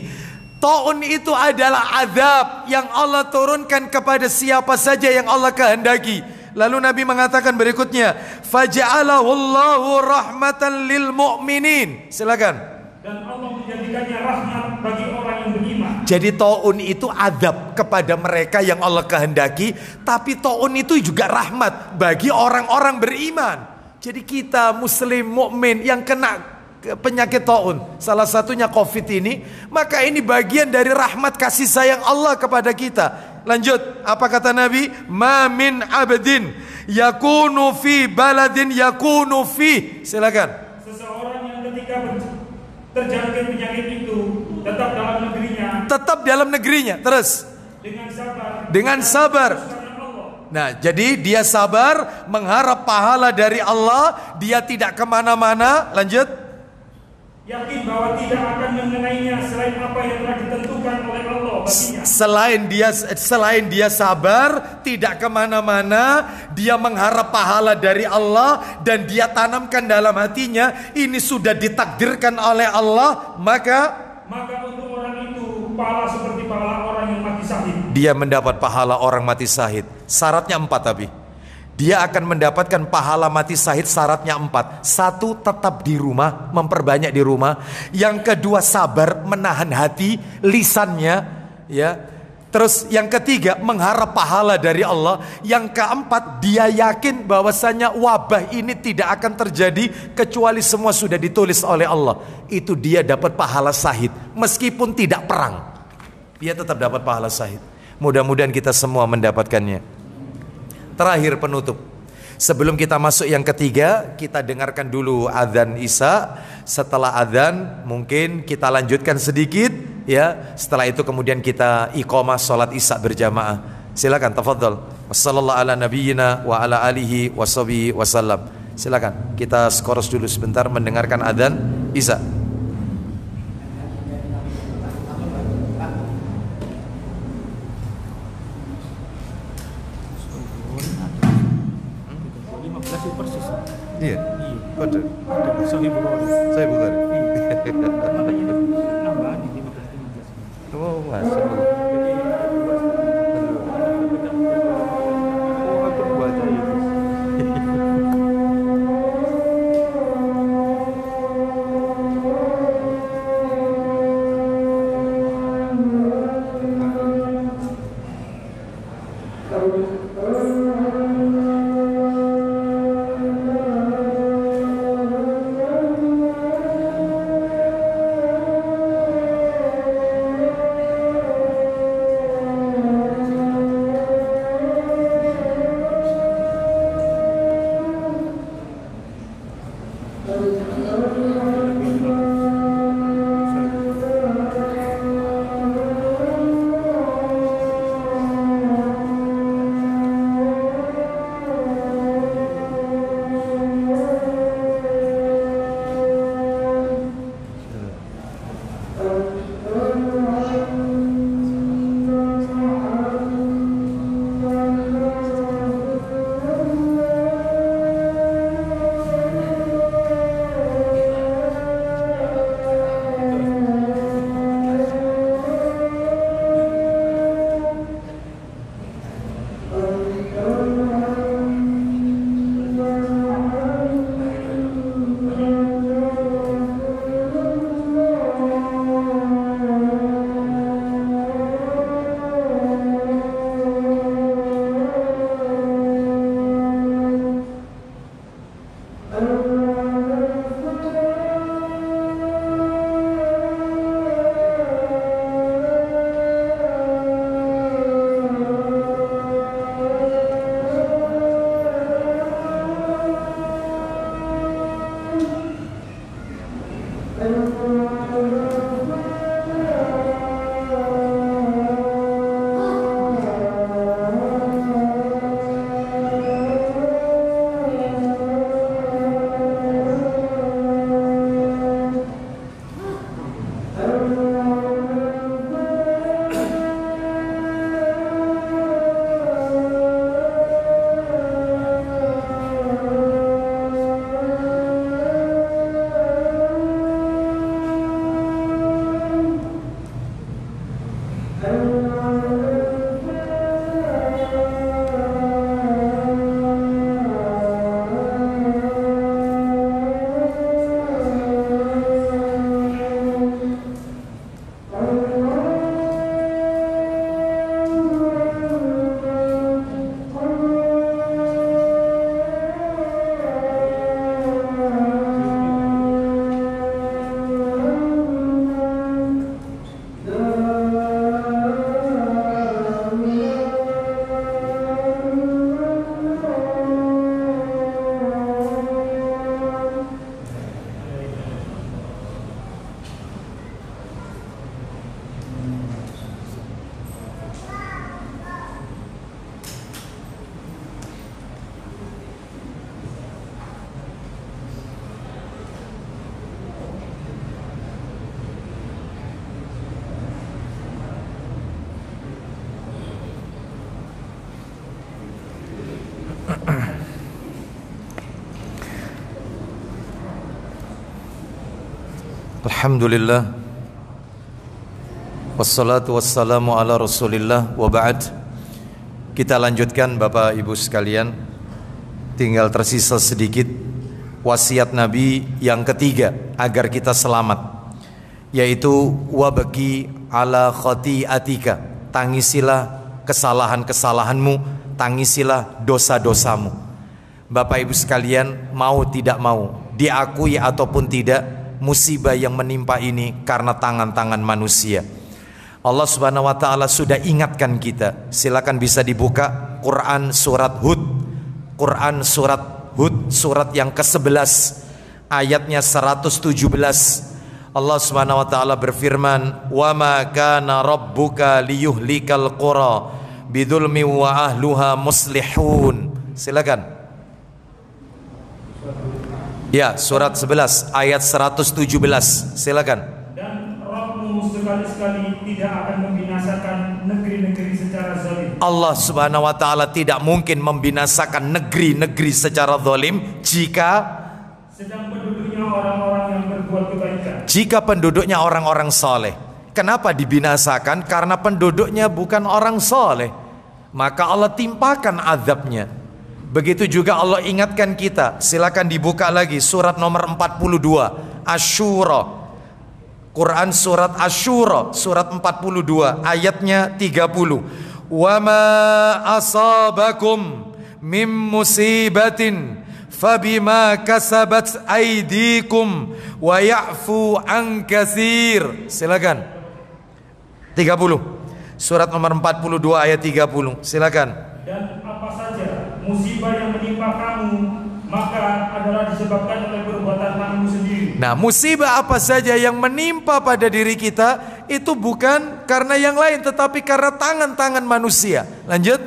Taun itu adalah azab yang Allah turunkan kepada siapa saja yang Allah kehendaki. Lalu Nabi mengatakan berikutnya, faja'alahu Allahu rahmatan lil mu'minin. Silakan. Dan Allah menjadikannya rahmat bagi orang yang beriman. Jadi taun itu azab kepada mereka yang Allah kehendaki, tapi taun itu juga rahmat bagi orang-orang beriman. Jadi kita muslim mukmin yang kena penyakit taun, salah satunya Covid ini, maka ini bagian dari rahmat kasih sayang Allah kepada kita. Lanjut, apa kata Nabi? Ma min abdin yakunu fi baladin yakunu fi. Silakan. Seseorang yang ketika terjangkit penyakit itu tetap dalam negerinya. Tetap dalam negerinya. Terus Dengan sabar. dengan sabar. Nah, jadi dia sabar, mengharap pahala dari Allah, dia tidak kemana-mana. Lanjut. Yakin bahwa tidak akan mengenainya selain apa yang telah ditentukan oleh Allah baginya. Selain dia sabar, tidak kemana-mana, dia mengharap pahala dari Allah, dan dia tanamkan dalam hatinya, ini sudah ditakdirkan oleh Allah, maka untuk orang itu pahala seperti pahala orang yang mati syahid. dia mendapat pahala orang mati syahid. Syaratnya 4 tapi. Dia akan mendapatkan pahala mati syahid, syaratnya 4. 1, tetap di rumah, memperbanyak di rumah. Yang kedua, sabar, menahan hati, lisannya, ya. Terus yang ketiga, mengharap pahala dari Allah. Yang keempat, dia yakin bahwasanya wabah ini tidak akan terjadi kecuali semua sudah ditulis oleh Allah. Itu dia dapat pahala syahid, meskipun tidak perang. Dia tetap dapat pahala syahid. Mudah-mudahan kita semua mendapatkannya. Terakhir penutup, sebelum kita masuk yang ketiga, kita dengarkan dulu adzan Isya. Setelah adzan mungkin kita lanjutkan sedikit, ya. Setelah itu kemudian kita iqamah salat Isya berjamaah. Silakan, tafadhol. Wassallallahu ala nabiyyina wa ala alihi washabihi wasallam. Silakan, kita skoros dulu sebentar mendengarkan adzan Isya. Iya. Kode. Sahih Bukhari. Saya bukan. Makanya nambahan di 15. Oh, masuk. Oh, aku baca itu. Alhamdulillah, wassalatu wassalamu ala rasulillah, wa ba'd. Kita lanjutkan Bapak Ibu sekalian. Tinggal tersisa sedikit wasiat Nabi yang ketiga agar kita selamat, yaitu wabaki ala khati'atika. Tangisilah kesalahan-kesalahanmu, tangisilah dosa-dosamu. Bapak Ibu sekalian, mau tidak mau, diakui ataupun tidak, musibah yang menimpa ini karena tangan-tangan manusia. Allah Subhanahu wa taala sudah ingatkan kita. Silakan bisa dibuka Quran surat Hud. Quran surat Hud surat yang ke-11 ayatnya 117. Allah Subhanahu wa taala berfirman, "Wa ma kana rabbuka liyuhlikal qura bidzulmi wa ahluha muslihun." Silakan. Ya, surat 11 ayat 117. Silakan. Dan Rabbmu sekali-sekali tidak akan membinasakan negeri-negeri secara zalim. Allah Subhanahu wa taala tidak mungkin membinasakan negeri-negeri secara zalim jika sedang penduduknya orang-orang yang berbuat kebaikan. Jika penduduknya orang-orang soleh. Kenapa dibinasakan? Karena penduduknya bukan orang soleh, maka Allah timpakan azabnya. Begitu juga Allah ingatkan kita. Silakan dibuka lagi surat nomor 42 Asy-Syura. Quran surat Asy-Syura surat 42 ayatnya 30. Wa ma asabakum mim musibatin fabima kasabat aydikum wa ya'fu an katsir. Silakan. 30. Surat nomor 42 ayat 30. Silakan. Dan apa saja musibah yang menimpa kamu, maka adalah disebabkan oleh perbuatan tanganmu sendiri. Nah, musibah apa saja yang menimpa pada diri kita itu bukan karena yang lain, tetapi karena tangan-tangan manusia. Lanjut.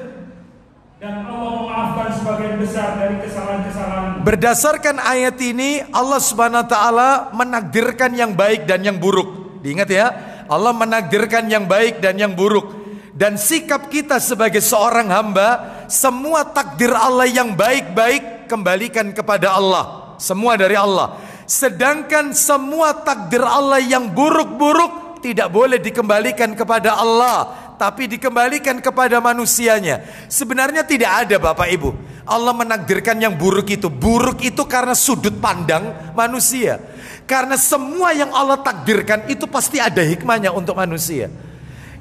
Dan Allah memaafkan sebagian besar dari kesalahan-kesalahan. Berdasarkan ayat ini, Allah Subhanahu wa taala menakdirkan yang baik dan yang buruk. Diingat ya, Allah menakdirkan yang baik dan yang buruk. Dan sikap kita sebagai seorang hamba, semua takdir Allah yang baik-baik kembalikan kepada Allah. Semua dari Allah. Sedangkan semua takdir Allah yang buruk-buruk tidak boleh dikembalikan kepada Allah, tapi dikembalikan kepada manusianya. Sebenarnya tidak ada Bapak Ibu, Allah menakdirkan yang buruk itu. Buruk itu karena sudut pandang manusia. Karena semua yang Allah takdirkan itu pasti ada hikmahnya untuk manusia.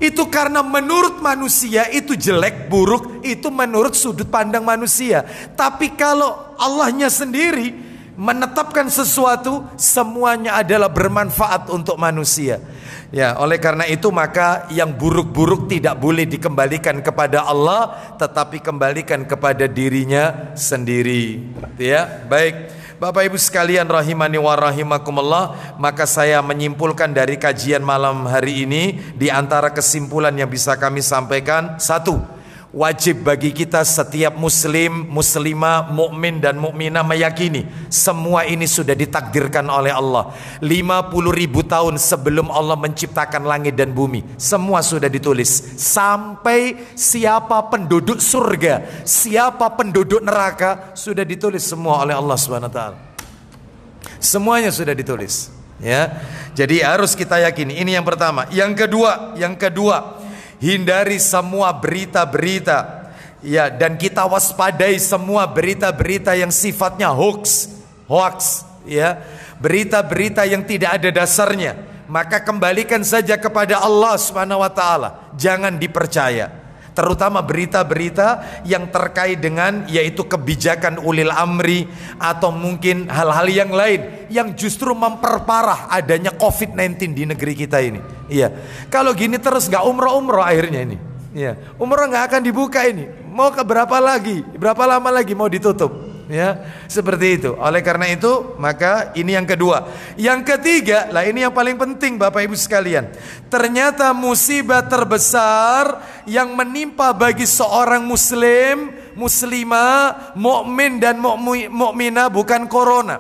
Itu karena menurut manusia itu jelek, buruk, itu menurut sudut pandang manusia. Tapi kalau Allahnya sendiri menetapkan sesuatu, semuanya adalah bermanfaat untuk manusia. Ya, oleh karena itu maka yang buruk-buruk tidak boleh dikembalikan kepada Allah, tetapi kembalikan kepada dirinya sendiri. Ya, baik. Bapak Ibu sekalian rahimani wa rahimakumullah, maka saya menyimpulkan dari kajian malam hari ini, di antara kesimpulan yang bisa kami sampaikan, satu, wajib bagi kita setiap muslim, muslimah, mukmin dan mukminah meyakini semua ini sudah ditakdirkan oleh Allah. 50.000 tahun sebelum Allah menciptakan langit dan bumi, semua sudah ditulis. Sampai siapa penduduk surga, siapa penduduk neraka, sudah ditulis semua oleh Allah Subhanahu wa taala. Semuanya sudah ditulis, ya. Jadi harus kita yakini. Ini yang pertama. Yang kedua, hindari semua berita-berita, ya, dan kita waspadai semua berita-berita yang sifatnya hoax, ya, berita-berita yang tidak ada dasarnya. Maka kembalikan saja kepada Allah Subhanahu wa taala, jangan dipercaya. Terutama berita-berita yang terkait dengan yaitu kebijakan ulil amri atau mungkin hal-hal yang lain yang justru memperparah adanya COVID-19 di negeri kita ini. Iya, kalau gini terus nggak umroh akhirnya ini. Iya, umroh nggak akan dibuka ini. Mau ke berapa lagi? Berapa lama lagi mau ditutup? Ya, seperti itu. Oleh karena itu, maka ini yang kedua. Yang ketiga, lah ini yang paling penting Bapak Ibu sekalian. Ternyata musibah terbesar yang menimpa bagi seorang muslim, muslimah, mukmin dan mukminah bukan corona.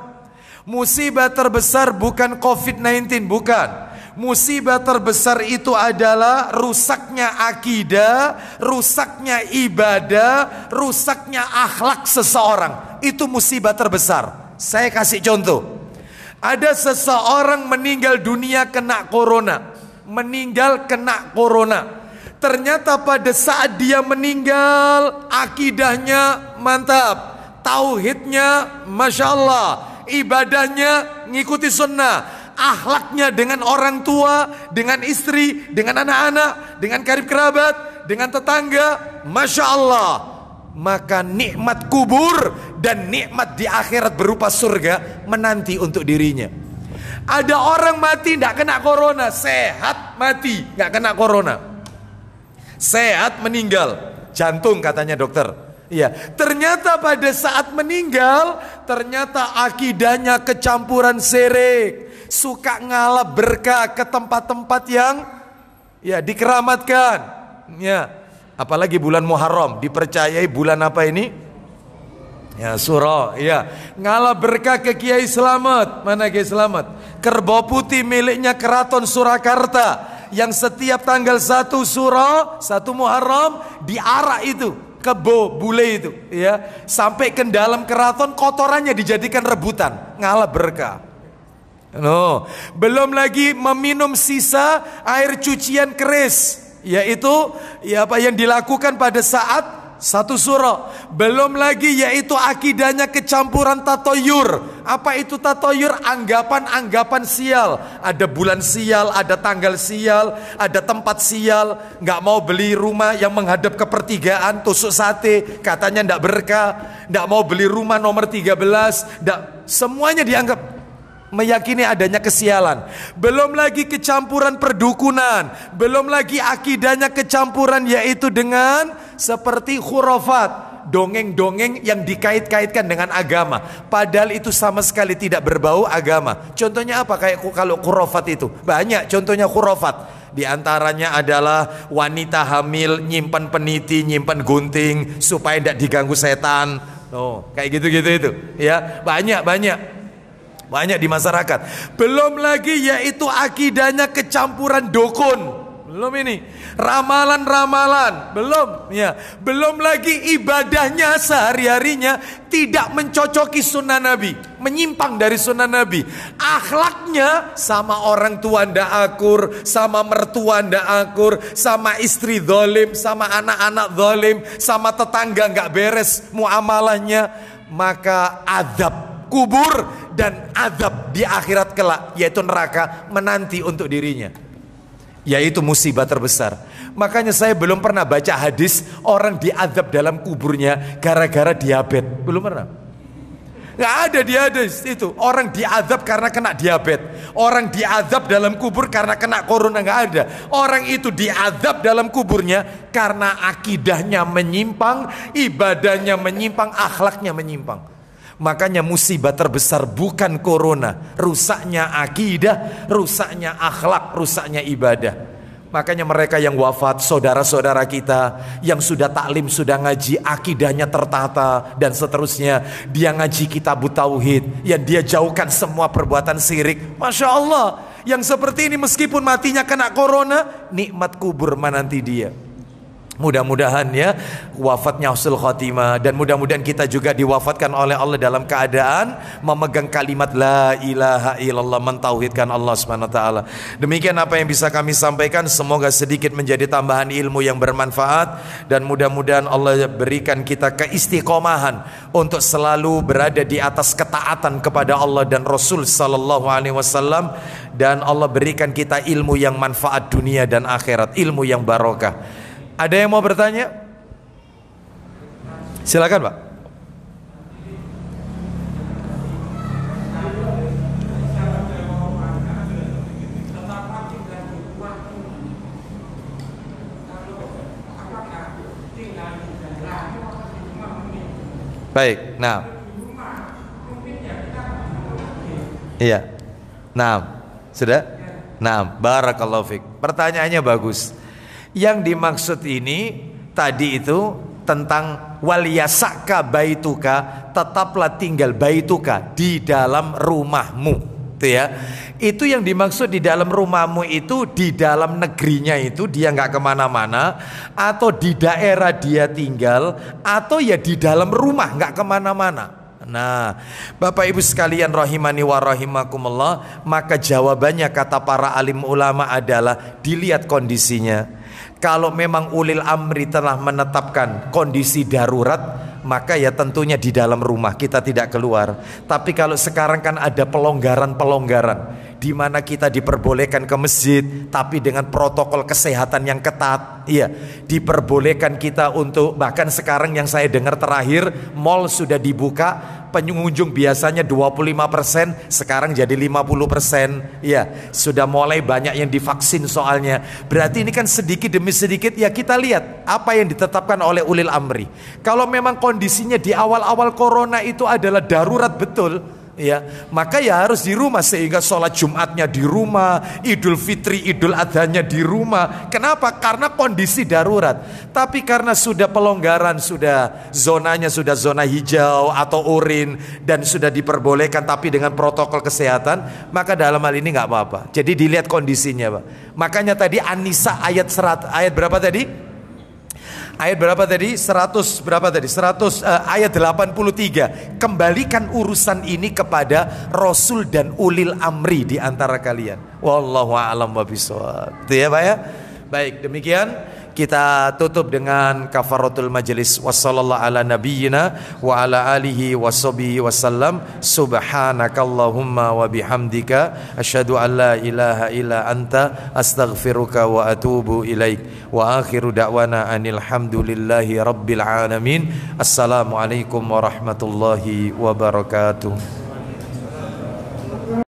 Musibah terbesar bukan COVID-19, bukan. Musibah terbesar itu adalah rusaknya akidah, rusaknya ibadah, rusaknya akhlak seseorang. Itu musibah terbesar. Saya kasih contoh. Ada seseorang meninggal dunia kena corona. Meninggal kena corona. Ternyata pada saat dia meninggal, akidahnya mantap, tauhidnya Masya Allah, ibadahnya ngikuti sunnah, akhlaknya dengan orang tua, dengan istri, dengan anak-anak, dengan karib kerabat, dengan tetangga, Masya Allah. Maka nikmat kubur dan nikmat di akhirat berupa surga menanti untuk dirinya. Ada orang mati tidak kena corona, sehat mati nggak kena corona, sehat meninggal, jantung katanya dokter. Iya, ternyata pada saat meninggal, ternyata akidahnya kecampuran syirik, suka ngalap berkah ke tempat-tempat yang ya dikeramatkan. Ya, apalagi bulan Muharram, dipercayai bulan apa ini? Ya, surah. Ya, ngalap berkah ke Kiai Slamet. Mana Kiai Slamet? Kerbau putih miliknya Keraton Surakarta, yang setiap tanggal 1 surah, 1 Muharram diarak itu kebo bule itu, ya, sampai ke dalam keraton, kotorannya dijadikan rebutan, ngalap berkah. No, belum lagi meminum sisa air cucian keris, yaitu ya apa yang dilakukan pada saat 1 surah. Belum lagi yaitu akidahnya kecampuran tatoyur. Apa itu tatoyur? Anggapan-anggapan sial. Ada bulan sial, ada tanggal sial, ada tempat sial. Nggak mau beli rumah yang menghadap ke pertigaan, tusuk sate, katanya nggak berkah. Nggak mau beli rumah nomor 13, semuanya dianggap meyakini adanya kesialan. Belum lagi kecampuran perdukunan, belum lagi akidahnya kecampuran yaitu dengan seperti khurafat, dongeng-dongeng yang dikait-kaitkan dengan agama, padahal itu sama sekali tidak berbau agama. Contohnya apa? Kayak kalau khurafat itu banyak contohnya khurafat. Di antaranya adalah wanita hamil nyimpan peniti, nyimpan gunting supaya tidak diganggu setan. Oh, kayak gitu-gitu itu. Ya, banyak di masyarakat. Belum lagi yaitu akidahnya kecampuran dukun. Belum ini ramalan-ramalan, belum ya. Belum lagi ibadahnya sehari-harinya tidak mencocoki sunnah Nabi, menyimpang dari sunnah Nabi. Akhlaknya sama orang tua ndak akur, sama mertua ndak akur, sama istri zalim, sama anak-anak zalim, sama tetangga nggak beres muamalahnya. Maka azab kubur dan azab di akhirat kelak, yaitu neraka, menanti untuk dirinya, yaitu musibah terbesar. Makanya saya belum pernah baca hadis orang diazab dalam kuburnya gara-gara diabetes. Belum pernah. Nggak ada di hadis itu orang diazab karena kena diabetes, orang diazab dalam kubur karena kena corona. Nggak ada. Orang itu diazab dalam kuburnya karena akidahnya menyimpang, ibadahnya menyimpang, akhlaknya menyimpang. Makanya musibah terbesar bukan corona, rusaknya akidah, rusaknya akhlak, rusaknya ibadah. Makanya mereka yang wafat, saudara-saudara kita yang sudah taklim, sudah ngaji, akidahnya tertata dan seterusnya, dia ngaji kitab tauhid, yang dia jauhkan semua perbuatan syirik. Masya Allah, yang seperti ini meskipun matinya kena corona, nikmat kubur menanti dia. Mudah-mudahan ya wafatnya husnul khotimah, dan mudah-mudahan kita juga diwafatkan oleh Allah dalam keadaan memegang kalimat la ilaha illallah, mentauhidkan Allah Subhanahu wa taala. Demikian apa yang bisa kami sampaikan, semoga sedikit menjadi tambahan ilmu yang bermanfaat, dan mudah-mudahan Allah berikan kita keistiqomahan untuk selalu berada di atas ketaatan kepada Allah dan Rasul sallallahu alaihi wasallam, dan Allah berikan kita ilmu yang manfaat dunia dan akhirat, ilmu yang barokah. Ada yang mau bertanya? Silakan Pak. Baik, nah. Iya. Nah, sudah? Nah, barakallahu fiik. Pertanyaannya bagus. Yang dimaksud ini tadi itu tentang waliyasaka baituka, tetaplah tinggal baituka, di dalam rumahmu, itu ya. Itu yang dimaksud di dalam rumahmu itu di dalam negerinya itu dia nggak kemana-mana, atau di daerah dia tinggal, atau ya di dalam rumah nggak kemana-mana. Nah, Bapak Ibu sekalian rahimani wa rahimakumullah, maka jawabannya kata para alim ulama adalah dilihat kondisinya. Kalau memang ulil amri telah menetapkan kondisi darurat, maka ya tentunya di dalam rumah kita tidak keluar. Tapi kalau sekarang kan ada pelonggaran-pelonggaran di mana kita diperbolehkan ke masjid tapi dengan protokol kesehatan yang ketat. Iya, diperbolehkan kita untuk, bahkan sekarang yang saya dengar terakhir, mall sudah dibuka, pengunjung biasanya 25%, sekarang jadi 50%. Iya, sudah mulai banyak yang divaksin soalnya. Berarti ini kan sedikit demi sedikit ya kita lihat apa yang ditetapkan oleh ulil amri. Kalau memang kondisinya di awal-awal corona itu adalah darurat betul, ya, maka ya harus di rumah, sehingga sholat Jumatnya di rumah, Idul Fitri, Idul Adhanya di rumah. Kenapa? Karena kondisi darurat. Tapi karena sudah pelonggaran, sudah zonanya sudah zona hijau atau orange dan sudah diperbolehkan tapi dengan protokol kesehatan, maka dalam hal ini nggak apa-apa. Jadi dilihat kondisinya, Pak. Makanya tadi An-Nisa ayat berapa tadi? Ayat berapa tadi? 100 berapa tadi? 100 ayat 83. Kembalikan urusan ini kepada Rasul dan ulil amri di antara kalian. Wallahu a'lam bishawab. Itu ya, Pak ya. Baik, demikian kita tutup dengan kafaratul majlis. Wassallallahu ala nabiyyina wa ala alihi washabihi wasallam. Subhanakallahumma wa bihamdika asyhadu an la ilaha illa anta astaghfiruka wa atubu ilaik. Wa akhiru da'wana anil hamdulillahi rabbil alamin. Assalamualaikum warahmatullahi wabarakatuh.